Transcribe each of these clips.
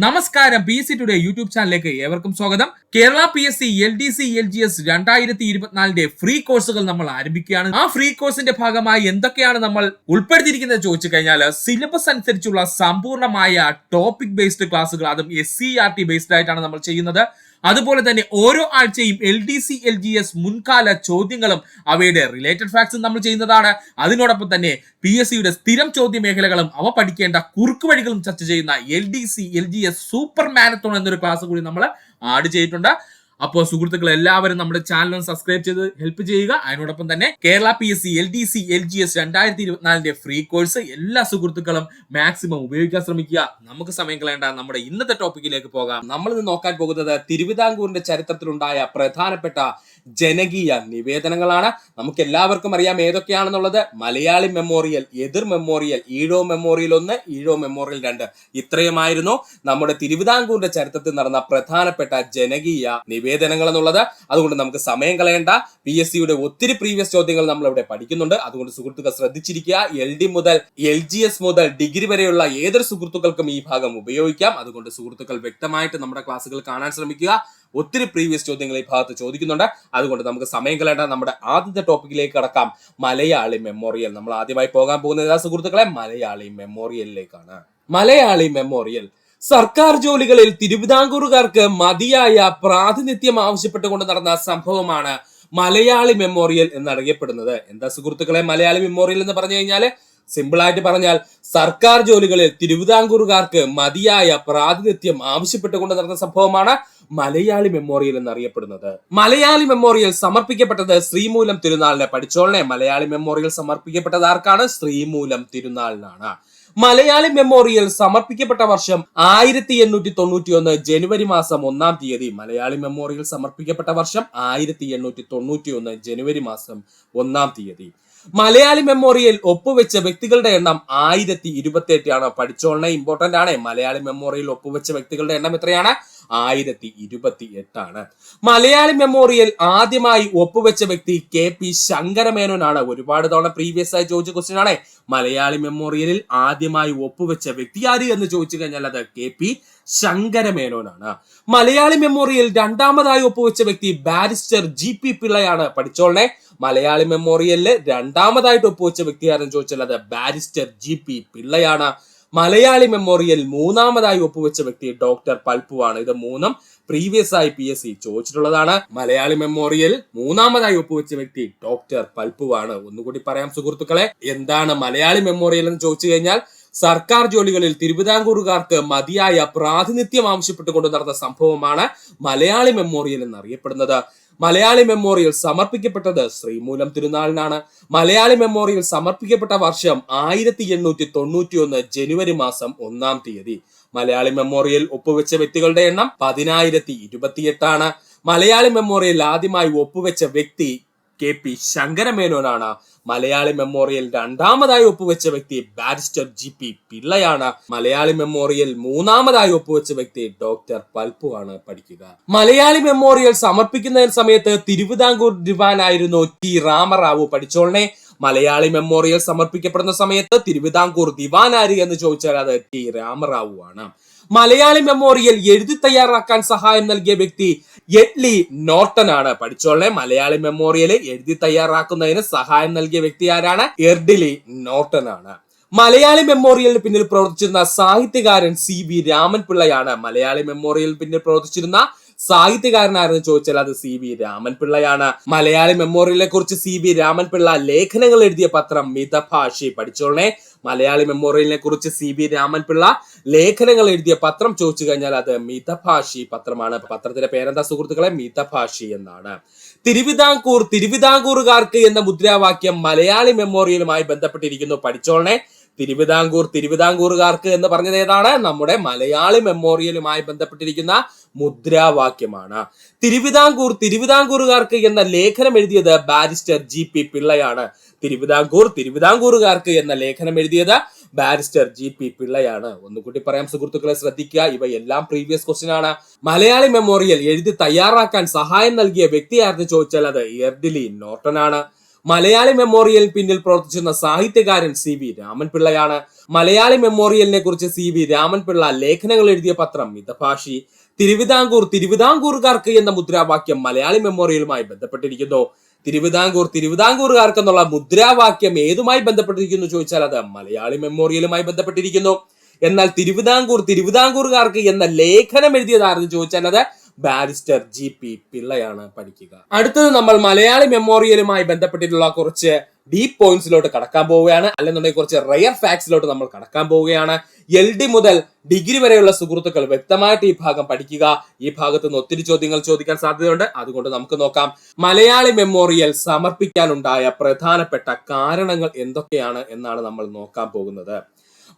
നമസ്കാരം, PSC today YouTube ചാനലിലേക്ക് ഏവർക്കും സ്വാഗതം. Kerala PSC LDC LGS 2024 free കോഴ്സുകൾ നമ്മൾ ആരംഭിക്കുകയാണ്. ആ ഫ്രീ കോഴ്സിന്റെ ഭാഗമായി എന്തൊക്കെയാണ് നമ്മൾ ഉൾപ്പെടുത്തിയിരിക്കുന്നത് ചോദിച്ചു കഴിഞ്ഞാൽ, സിലബസ് അനുസരിച്ചുള്ള സമ്പൂർണ്ണമായ ടോപ്പിക് ബേസ്ഡ് ക്ലാസ്സുകൾ, അതും SCERT ബേസ്ഡ് ആയിട്ടാണ് നമ്മൾ ചെയ്യുന്നത്. അതുപോലെ തന്നെ ഓരോ ആഴ്ചയും LDC LGS മുൻകാല ചോദ്യങ്ങളും അവയുടെ റിലേറ്റഡ് ഫാക്ട്സും നമ്മൾ ചെയ്യുന്നതാണ്. അതിനോടൊപ്പം തന്നെ PSC യുടെ സ്ഥിരം ചോദ്യ മേഖലകളും അവ പഠിക്കേണ്ട കുറുക്കു വഴികളും ചർച്ച ചെയ്യുന്ന LDC LGS സൂപ്പർ മാരത്തോൺ എന്നൊരു ക്ലാസ് കൂടി നമ്മൾ ആഡ് ചെയ്തിട്ടുണ്ട്. അപ്പോൾ സുഹൃത്തുക്കൾ എല്ലാവരും നമ്മുടെ ചാനൽ സബ്സ്ക്രൈബ് ചെയ്ത് ഹെൽപ്പ് ചെയ്യുക. അതിനോടൊപ്പം തന്നെ Kerala PSC LDC LGS 2024 free course എല്ലാ സുഹൃത്തുക്കളും മാക്സിമം ഉപയോഗിക്കാൻ ശ്രമിക്കുക. നമുക്ക് സമയം കളയേണ്ട നമ്മുടെ ഇന്നത്തെ ടോപ്പിക്കിലേക്ക് പോകാം. നമ്മൾ ഇന്ന് നോക്കാൻ പോകുന്നത് തിരുവിതാംകൂറിന്റെ ചരിത്രത്തിലുണ്ടായ പ്രധാനപ്പെട്ട ജനകീയ നിവേദനങ്ങളാണ്. നമുക്ക് എല്ലാവർക്കും അറിയാം ഏതൊക്കെയാണെന്നുള്ളത്. മലയാളി മെമ്മോറിയൽ, എതിർ മെമ്മോറിയൽ, ഈഴോ മെമ്മോറിയൽ 1, ഈഴോ മെമ്മോറിയൽ 2, ഇത്രയുമായിരുന്നു നമ്മുടെ തിരുവിതാംകൂറിന്റെ ചരിത്രത്തിൽ നടന്ന പ്രധാനപ്പെട്ട ജനകീയ നിവേദനങ്ങൾ എന്നുള്ളത്. അതുകൊണ്ട് നമുക്ക് സമയം കളയേണ്ട. PSC യുടെ ഒത്തിരി പ്രീവിയസ് ചോദ്യങ്ങൾ നമ്മൾ ഇവിടെ പഠിക്കുന്നുണ്ട്. അതുകൊണ്ട് സുഹൃത്തുക്കൾ ശ്രദ്ധിച്ചിരിക്കുക. LD മുതൽ LGS മുതൽ ഡിഗ്രി വരെയുള്ള ഏതൊരു സുഹൃത്തുക്കൾക്കും ഈ ഭാഗം ഉപയോഗിക്കാം. അതുകൊണ്ട് സുഹൃത്തുക്കൾ വ്യക്തമായിട്ട് നമ്മുടെ ക്ലാസ്സുകൾ കാണാൻ ശ്രമിക്കുക. ഒത്തിരി പ്രീവിയസ് ചോദ്യങ്ങൾ ഈ ഭാഗത്ത് ചോദിക്കുന്നുണ്ട്. അതുകൊണ്ട് നമുക്ക് സമയം കളയേണ്ട. നമ്മുടെ ആദ്യത്തെ ടോപ്പിക്കിലേക്ക് കടക്കാം. മലയാളി മെമ്മോറിയൽ. നമ്മൾ ആദ്യമായി പോകാൻ പോകുന്നത് സുഹൃത്തുക്കളെ മലയാളി മെമ്മോറിയലിലേക്കാണ്. മലയാളി മെമ്മോറിയൽ സർക്കാർ ജോലികളിൽ തിരുവിതാംകൂറുകാർക്ക് മതിയായ പ്രാതിനിധ്യം ആവശ്യപ്പെട്ടുകൊണ്ട് നടന്ന സംഭവമാണ് മലയാളി മെമ്മോറിയൽ എന്നറിയപ്പെടുന്നത്. എന്താ സുഹൃത്തുക്കളെ മലയാളി മെമ്മോറിയൽ എന്ന് പറഞ്ഞു കഴിഞ്ഞാൽ? സിമ്പിൾ ആയിട്ട് പറഞ്ഞാൽ, സർക്കാർ ജോലികളിൽ തിരുവിതാംകൂറുകാർക്ക് മതിയായ പ്രാതിനിധ്യം ആവശ്യപ്പെട്ടുകൊണ്ട് നടന്ന സംഭവമാണ് മലയാളി മെമ്മോറിയൽ എന്നറിയപ്പെടുന്നത്. മലയാളി മെമ്മോറിയൽ സമർപ്പിക്കപ്പെട്ടത് ശ്രീമൂലം തിരുനാളിനെ. പഠിച്ചോളനെ, മലയാളി മെമ്മോറിയൽ സമർപ്പിക്കപ്പെട്ടത് ആർക്കാണ്? ശ്രീമൂലം തിരുനാളിനാണ്. മലയാളി മെമ്മോറിയൽ സമർപ്പിക്കപ്പെട്ട വർഷം 1891 ജനുവരി മാസം 1-ാം തീയതി. മലയാളി മെമ്മോറിയൽ സമർപ്പിക്കപ്പെട്ട വർഷം 1891 ജനുവരി മാസം 1-ാം തീയതി. മലയാളി മെമ്മോറിയൽ ഒപ്പുവെച്ച വ്യക്തികളുടെ എണ്ണം 1028 ആണ്. പഠിച്ചോളനെ, ഇമ്പോർട്ടന്റ് ആണ്. മലയാളി മെമ്മോറിയൽ ഒപ്പുവെച്ച വ്യക്തികളുടെ എണ്ണം എത്രയാണ്? 1028 ആണ്. മലയാളി മെമ്മോറിയൽ ആദ്യമായി ഒപ്പുവെച്ച വ്യക്തി KP ശങ്കരമേനോനാണ്. ഒരുപാട് തവണ പ്രീവിയസ് ആയി ചോദിച്ച ക്വസ്റ്റ്യൻ ആണ്. മലയാളി മെമ്മോറിയലിൽ ആദ്യമായി ഒപ്പുവെച്ച വ്യക്തി ആര് എന്ന് ചോദിച്ചു കഴിഞ്ഞാൽ അത് KP ശങ്കരമേനോനാണ്. മലയാളി മെമ്മോറിയൽ രണ്ടാമതായി ഒപ്പുവെച്ച വ്യക്തി ബാരിസ്റ്റർ GP പിള്ളയാണ്. പഠിച്ചോളനെ, മലയാളി മെമ്മോറിയലില് രണ്ടാമതായിട്ട് ഒപ്പുവെച്ച വ്യക്തി ആരെന്ന് ചോദിച്ചാൽ അത് ബാരിസ്റ്റർ GP പിള്ളയാണ്. മലയാളി മെമ്മോറിയൽ മൂന്നാമതായി ഒപ്പുവെച്ച വ്യക്തി ഡോക്ടർ പൽപ്പുവാണ്. ഇത് മൂന്നും പ്രീവിയസ് ആയി PSC ചോദിച്ചിട്ടുള്ളതാണ്. മലയാളി മെമ്മോറിയൽ മൂന്നാമതായി ഒപ്പുവെച്ച വ്യക്തി ഡോക്ടർ പൽപ്പുവാണ്. ഒന്നുകൂടി പറയാം സുഹൃത്തുക്കളെ, എന്താണ് മലയാളി മെമ്മോറിയൽ എന്ന് ചോദിച്ചു കഴിഞ്ഞാൽ, സർക്കാർ ജോലികളിൽ തിരുവിതാംകൂറുകാർക്ക് മതിയായ പ്രാതിനിധ്യം ആവശ്യപ്പെട്ടുകൊണ്ട് നടന്ന സംഭവമാണ് മലയാളി മെമ്മോറിയൽ എന്നറിയപ്പെടുന്നത്. മലയാളി മെമ്മോറിയൽ സമർപ്പിക്കപ്പെട്ടത് ശ്രീമൂലം തിരുനാളിനാണ്. മലയാളി മെമ്മോറിയൽ സമർപ്പിക്കപ്പെട്ട വർഷം 1891 ജനുവരി മാസം 1-ാം തീയതി. മലയാളി മെമ്മോറിയൽ ഒപ്പുവെച്ച വ്യക്തികളുടെ എണ്ണം 1028 ആണ്. മലയാളി മെമ്മോറിയൽ ആദ്യമായി ഒപ്പുവെച്ച വ്യക്തി KP ശങ്കരമേനോനാണ്. മലയാളി മെമ്മോറിയൽ രണ്ടാമതായി ഒപ്പുവെച്ച വ്യക്തി ബാരിസ്റ്റർ GP പിള്ളയാണ്. മലയാളി മെമ്മോറിയൽ മൂന്നാമതായി ഒപ്പുവെച്ച വ്യക്തി ഡോക്ടർ പൽപ്പു ആണ്. പഠിക്കുക. മലയാളി മെമ്മോറിയൽ സമർപ്പിക്കുന്ന സമയത്ത് തിരുവിതാംകൂർ ദിവാനായിരുന്നു T രാമറാവു. പഠിച്ചോളനെ, മലയാളി മെമ്മോറിയൽ സമർപ്പിക്കപ്പെടുന്ന സമയത്ത് തിരുവിതാംകൂർ ദിവാൻ ആര് എന്ന് ചോദിച്ചാൽ അത് T രാമറാവു ആണ്. മലയാളി മെമ്മോറിയൽ എഴുതി തയ്യാറാക്കാൻ സഹായം നൽകിയ വ്യക്തി എഡ്ലി നോർട്ടൺ ആണ്. പഠിച്ചോളെ, മലയാളി മെമ്മോറിയൽ എഴുതി തയ്യാറാക്കുന്നതിന് സഹായം നൽകിയ വ്യക്തി ആരാണ്? എഡ്ലി നോർട്ടൺ ആണ്. മലയാളി മെമ്മോറിയലിന് പിന്നിൽ പ്രവർത്തിച്ചിരുന്ന സാഹിത്യകാരൻ CV രാമൻ പിള്ളയാണ്. മലയാളി മെമ്മോറിയലിന് പിന്നിൽ പ്രവർത്തിച്ചിരുന്ന സാഹിത്യകാരനാരെന്ന് ചോദിച്ചാൽ അത് CV രാമൻ പിള്ളയാണ്. മലയാളി മെമ്മോറിയലിനെ കുറിച്ച് CV രാമൻ പിള്ള ലേഖനങ്ങൾ എഴുതിയ പത്രം മിതഭാഷി. പഠിച്ചോളനെ, മലയാളി മെമ്മോറിയലിനെ കുറിച്ച് CV രാമൻ പിള്ള ലേഖനങ്ങൾ എഴുതിയ പത്രം ചോദിച്ചു കഴിഞ്ഞാൽ അത് മിതഭാഷി പത്രമാണ്. പത്രത്തിന്റെ പേരെന്താ സുഹൃത്തുക്കളെ? മിതഭാഷി എന്നാണ്. തിരുവിതാംകൂറുകാർക്ക് എന്ന മുദ്രാവാക്യം മലയാളി മെമ്മോറിയലുമായി ബന്ധപ്പെട്ടിരിക്കുന്നു. പഠിച്ചോളനെ, തിരുവിതാംകൂറുകാർക്ക് എന്ന് പറഞ്ഞത് ഏതാണ്? നമ്മുടെ മെമ്മോറിയലുമായി ബന്ധപ്പെട്ടിരിക്കുന്ന മുദ്രാവാക്യമാണ്. തിരുവിതാംകൂറുകാർക്ക് എന്ന ലേഖനം എഴുതിയത് ബാരിസ്റ്റർ GP പിള്ളയാണ്. തിരുവിതാംകൂറുകാർക്ക് എന്ന ലേഖനം എഴുതിയത് ബാരിസ്റ്റർ GP പിള്ളയാണ്. ഒന്നുകൂടി പറയാം സുഹൃത്തുക്കളെ, ശ്രദ്ധിക്കുക. ഇവയെല്ലാം പ്രീവിയസ് ക്വസ്റ്റ്യൻ ആണ്. മലയാളി മെമ്മോറിയൽ എഴുതി തയ്യാറാക്കാൻ സഹായം നൽകിയ വ്യക്തിയാരെന്ന് ചോദിച്ചാൽ അത് എഡ്ലി നോർട്ടൺ ആണ്. മലയാളി മെമ്മോറിയൽ പിന്നിൽ പ്രവർത്തിച്ചിരുന്ന സാഹിത്യകാരൻ CV രാമൻപിള്ളയാണ്. മലയാളി മെമ്മോറിയലിനെ കുറിച്ച് CV രാമൻപിള്ള ലേഖനങ്ങൾ എഴുതിയ പത്രം മിതഭാഷി. തിരുവിതാംകൂറുകാർക്ക് എന്ന മുദ്രാവാക്യം മലയാളി മെമ്മോറിയലുമായി ബന്ധപ്പെട്ടിരിക്കുന്നു. തിരുവിതാംകൂറുകാർക്ക് എന്നുള്ള മുദ്രാവാക്യം ഏതുമായി ബന്ധപ്പെട്ടിരിക്കുന്നു ചോദിച്ചാൽ അത് മലയാളി മെമ്മോറിയലുമായി ബന്ധപ്പെട്ടിരിക്കുന്നു. എന്നാൽ തിരുവിതാംകൂറുകാർക്ക് എന്ന ലേഖനം എഴുതിയതാരെന്ന് ചോദിച്ചാൽ അത് ബാരിസ്റ്റർ GP പിള്ളയാണ്. പഠിക്കുക. അടുത്തത് നമ്മൾ മലയാളി മെമ്മോറിയലുമായി ബന്ധപ്പെട്ടിട്ടുള്ള കുറച്ച് ഡീപ് പോയിന്റ്സിലോട്ട് കടക്കാൻ പോവുകയാണ്. അല്ലെന്നുണ്ടെങ്കിൽ കുറച്ച് റയർ ഫാക്ട്സിലോട്ട് നമ്മൾ കടക്കാൻ പോവുകയാണ്. LD മുതൽ ഡിഗ്രി വരെയുള്ള സുഹൃത്തുക്കൾ വ്യക്തമായിട്ട് ഈ ഭാഗം പഠിക്കുക. ഈ ഭാഗത്ത് നിന്ന് ഒത്തിരി ചോദ്യങ്ങൾ ചോദിക്കാൻ സാധ്യതയുണ്ട്. അതുകൊണ്ട് നമുക്ക് നോക്കാം. മലയാളി മെമ്മോറിയൽ സമർപ്പിക്കാനുണ്ടായ പ്രധാനപ്പെട്ട കാരണങ്ങൾ എന്തൊക്കെയാണ് എന്നാണ് നമ്മൾ നോക്കാൻ പോകുന്നത്.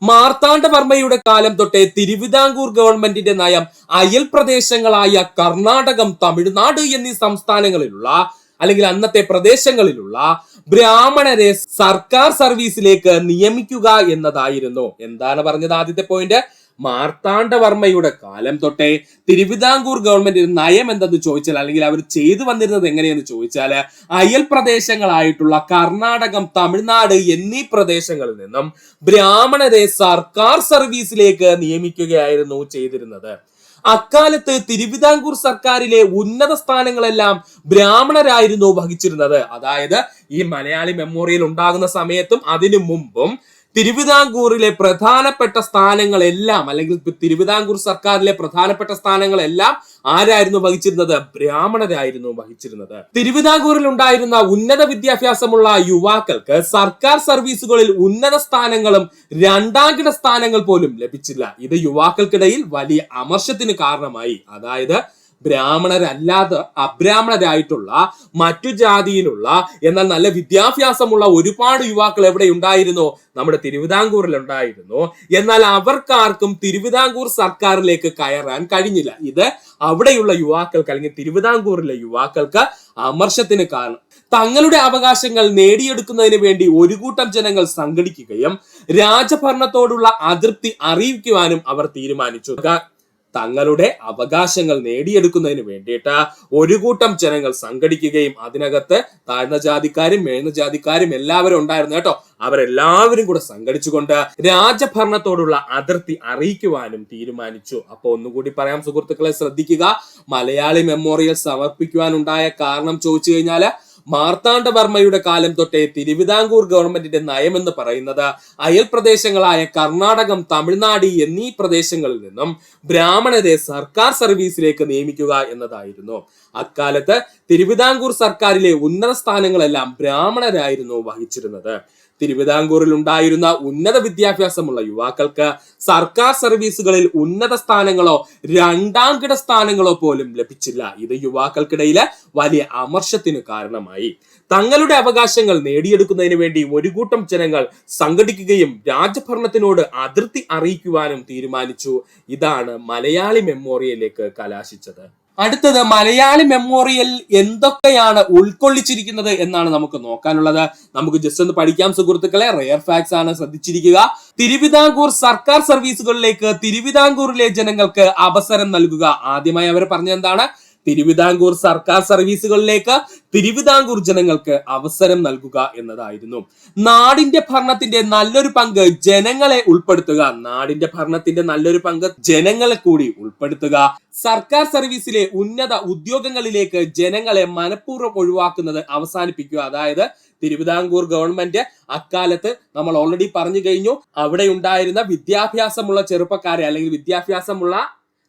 മാർത്താണ്ഡവർമ്മയുടെ കാലം തൊട്ടേ തിരുവിതാംകൂർ ഗവൺമെന്റിന്റെ നയം അയൽ പ്രദേശങ്ങളായ കർണാടകം, തമിഴ്നാട് എന്നീ സംസ്ഥാനങ്ങളിലുള്ള അല്ലെങ്കിൽ അന്നത്തെ പ്രദേശങ്ങളിലുള്ള ബ്രാഹ്മണരെ സർക്കാർ സർവീസിലേക്ക് നിയമിക്കുക എന്നതായിരുന്നു. എന്താണ് പറഞ്ഞത്? ആദ്യത്തെ പോയിന്റ്, മാർത്താണ്ഡവർമ്മയുടെ കാലം തൊട്ടേ തിരുവിതാംകൂർ ഗവൺമെന്റിന്റെ നയം എന്തെന്ന് ചോദിച്ചാൽ, അല്ലെങ്കിൽ അവർ ചെയ്തു വന്നിരുന്നത് എങ്ങനെയെന്ന് ചോദിച്ചാൽ, അയൽ പ്രദേശങ്ങളായിട്ടുള്ള കർണാടകം, തമിഴ്നാട് എന്നീ പ്രദേശങ്ങളിൽ നിന്നും ബ്രാഹ്മണരെ സർക്കാർ സർവീസിലേക്ക് നിയമിക്കുകയായിരുന്നു ചെയ്തിരുന്നത്. അക്കാലത്ത് തിരുവിതാംകൂർ സർക്കാരിലെ ഉന്നത സ്ഥാനങ്ങളെല്ലാം ബ്രാഹ്മണരായിരുന്നു വഹിച്ചിരുന്നത്. അതായത് ഈ മലയാളി മെമ്മോറിയൽ ഉണ്ടാകുന്ന സമയത്തും അതിനു മുമ്പും തിരുവിതാംകൂറിലെ പ്രധാനപ്പെട്ട സ്ഥാനങ്ങളെല്ലാം, അല്ലെങ്കിൽ തിരുവിതാംകൂർ സർക്കാരിലെ പ്രധാനപ്പെട്ട സ്ഥാനങ്ങളെല്ലാം ആരായിരുന്നു വഹിച്ചിരുന്നത്? ബ്രാഹ്മണരായിരുന്നു വഹിച്ചിരുന്നത്. തിരുവിതാംകൂറിൽ ഉണ്ടായിരുന്ന ഉന്നത വിദ്യാഭ്യാസമുള്ള യുവാക്കൾക്ക് സർക്കാർ സർവീസുകളിൽ ഉന്നത സ്ഥാനങ്ങളും രണ്ടാംകിട സ്ഥാനങ്ങൾ പോലും ലഭിച്ചില്ല. ഇത് യുവാക്കൾക്കിടയിൽ വലിയ അമർഷത്തിന് കാരണമായി. അതായത് ബ്രാഹ്മണരല്ലാതെ അബ്രാഹ്മണരായിട്ടുള്ള മറ്റു ജാതിയിലുള്ള എന്നാൽ നല്ല വിദ്യാഭ്യാസമുള്ള ഒരുപാട് യുവാക്കൾ എവിടെ ഉണ്ടായിരുന്നു? നമ്മുടെ തിരുവിതാംകൂറിൽ ഉണ്ടായിരുന്നു. എന്നാൽ അവർക്കാർക്കും തിരുവിതാംകൂർ സർക്കാരിലേക്ക് കയറാൻ കഴിഞ്ഞില്ല. ഇത് അവിടെയുള്ള യുവാക്കൾക്ക് അല്ലെങ്കിൽ തിരുവിതാംകൂറിലെ യുവാക്കൾക്ക് അമർഷത്തിന് കാരണം. തങ്ങളുടെ അവകാശങ്ങൾ നേടിയെടുക്കുന്നതിന് വേണ്ടി ഒരു കൂട്ടം ജനങ്ങൾ സംഘടിക്കുകയും രാജഭരണത്തോടുള്ള അതൃപ്തി അറിയിക്കുവാനും അവർ തീരുമാനിച്ചു. തങ്ങളുടെ അവകാശങ്ങൾ നേടിയെടുക്കുന്നതിന് വേണ്ടിയിട്ട് ഒരു കൂട്ടം ജനങ്ങൾ സംഘടിക്കുകയും അതിനകത്ത് താഴ്ന്ന ജാതിക്കാരും മേഴ്ന്ന ജാതിക്കാരും എല്ലാവരും ഉണ്ടായിരുന്നു കേട്ടോ. അവരെല്ലാവരും കൂടെ സംഘടിച്ചുകൊണ്ട് രാജഭരണത്തോടുള്ള അതിർത്തി അറിയിക്കുവാനും തീരുമാനിച്ചു. അപ്പൊ ഒന്നുകൂടി പറയാം സുഹൃത്തുക്കളെ, ശ്രദ്ധിക്കുക. മലയാളി മെമ്മോറിയൽ സമർപ്പിക്കുവാനുണ്ടായ കാരണം ചോദിച്ചു കഴിഞ്ഞാല്, മാർത്താണ്ഡവർമ്മയുടെ കാലം തൊട്ടേ തിരുവിതാംകൂർ ഗവൺമെന്റിന്റെ നയം എന്ന് പറയുന്നത് അയൽ പ്രദേശങ്ങളായ കർണാടകം, തമിഴ്നാട് എന്നീ പ്രദേശങ്ങളിൽ നിന്നും ബ്രാഹ്മണരെ സർക്കാർ സർവീസിലേക്ക് നിയമിക്കുക എന്നതായിരുന്നു. അക്കാലത്ത് തിരുവിതാംകൂർ സർക്കാരിലെ ഉന്നത സ്ഥാനങ്ങളെല്ലാം ബ്രാഹ്മണരായിരുന്നു വഹിച്ചിരുന്നത്. തിരുവിതാംകൂറിൽ ഉണ്ടായിരുന്ന ഉന്നത വിദ്യാഭ്യാസമുള്ള യുവാക്കൾക്ക് സർക്കാർ സർവീസുകളിൽ ഉന്നത സ്ഥാനങ്ങളോ രണ്ടാംകിട സ്ഥാനങ്ങളോ പോലും ലഭിച്ചില്ല. ഇത് യുവാക്കൾക്കിടയില് വലിയ അമർഷത്തിന് കാരണമായി. തങ്ങളുടെ അവകാശങ്ങൾ നേടിയെടുക്കുന്നതിന് വേണ്ടി ഒരു കൂട്ടം ജനങ്ങൾ സംഘടിക്കുകയും രാജഭരണത്തിനോട് അതിർത്തി അറിയിക്കുവാനും തീരുമാനിച്ചു. ഇതാണ് മലയാളി മെമ്മോറിയലിലേക്ക് കലാശിച്ചത്. അടുത്തത് മലയാളി മെമ്മോറിയൽ എന്തൊക്കെയാണ് ഉൾക്കൊള്ളിച്ചിരിക്കുന്നത് എന്നാണ് നമുക്ക് നോക്കാനുള്ളത്. നമുക്ക് ജസ്റ്റ് ഒന്ന് പഠിക്കാം സുഹൃത്തുക്കളെ. റെയർ ഫാക്ട്സ് ആണ്, ശ്രദ്ധിച്ചിരിക്കുക. തിരുവിതാംകൂർ സർക്കാർ സർവീസുകളിലേക്ക് തിരുവിതാംകൂറിലെ ജനങ്ങൾക്ക് അവസരം നൽകുക. ആദ്യമായി അവർ പറഞ്ഞത് എന്താണ്? തിരുവിതാംകൂർ സർക്കാർ സർവീസുകളിലേക്ക് തിരുവിതാംകൂർ ജനങ്ങൾക്ക് അവസരം നൽകുക എന്നതായിരുന്നു. നാടിന്റെ ഭരണത്തിന്റെ നല്ലൊരു പങ്ക് ജനങ്ങളെ ഉൾപ്പെടുത്തുക. നാടിന്റെ ഭരണത്തിന്റെ നല്ലൊരു പങ്ക് ജനങ്ങളെ കൂടി ഉൾപ്പെടുത്തുക. സർക്കാർ സർവീസിലെ ഉന്നത ഉദ്യോഗങ്ങളിലേക്ക് ജനങ്ങളെ മനഃപൂർവ്വം ഒഴിവാക്കുന്നത് അവസാനിപ്പിക്കുക. അതായത് തിരുവിതാംകൂർ ഗവൺമെന്റ് അക്കാലത്ത് നമ്മൾ ഓൾറെഡി പറഞ്ഞു കഴിഞ്ഞു, അവിടെ ഉണ്ടായിരുന്ന വിദ്യാഭ്യാസമുള്ള ചെറുപ്പക്കാരെ അല്ലെങ്കിൽ വിദ്യാഭ്യാസമുള്ള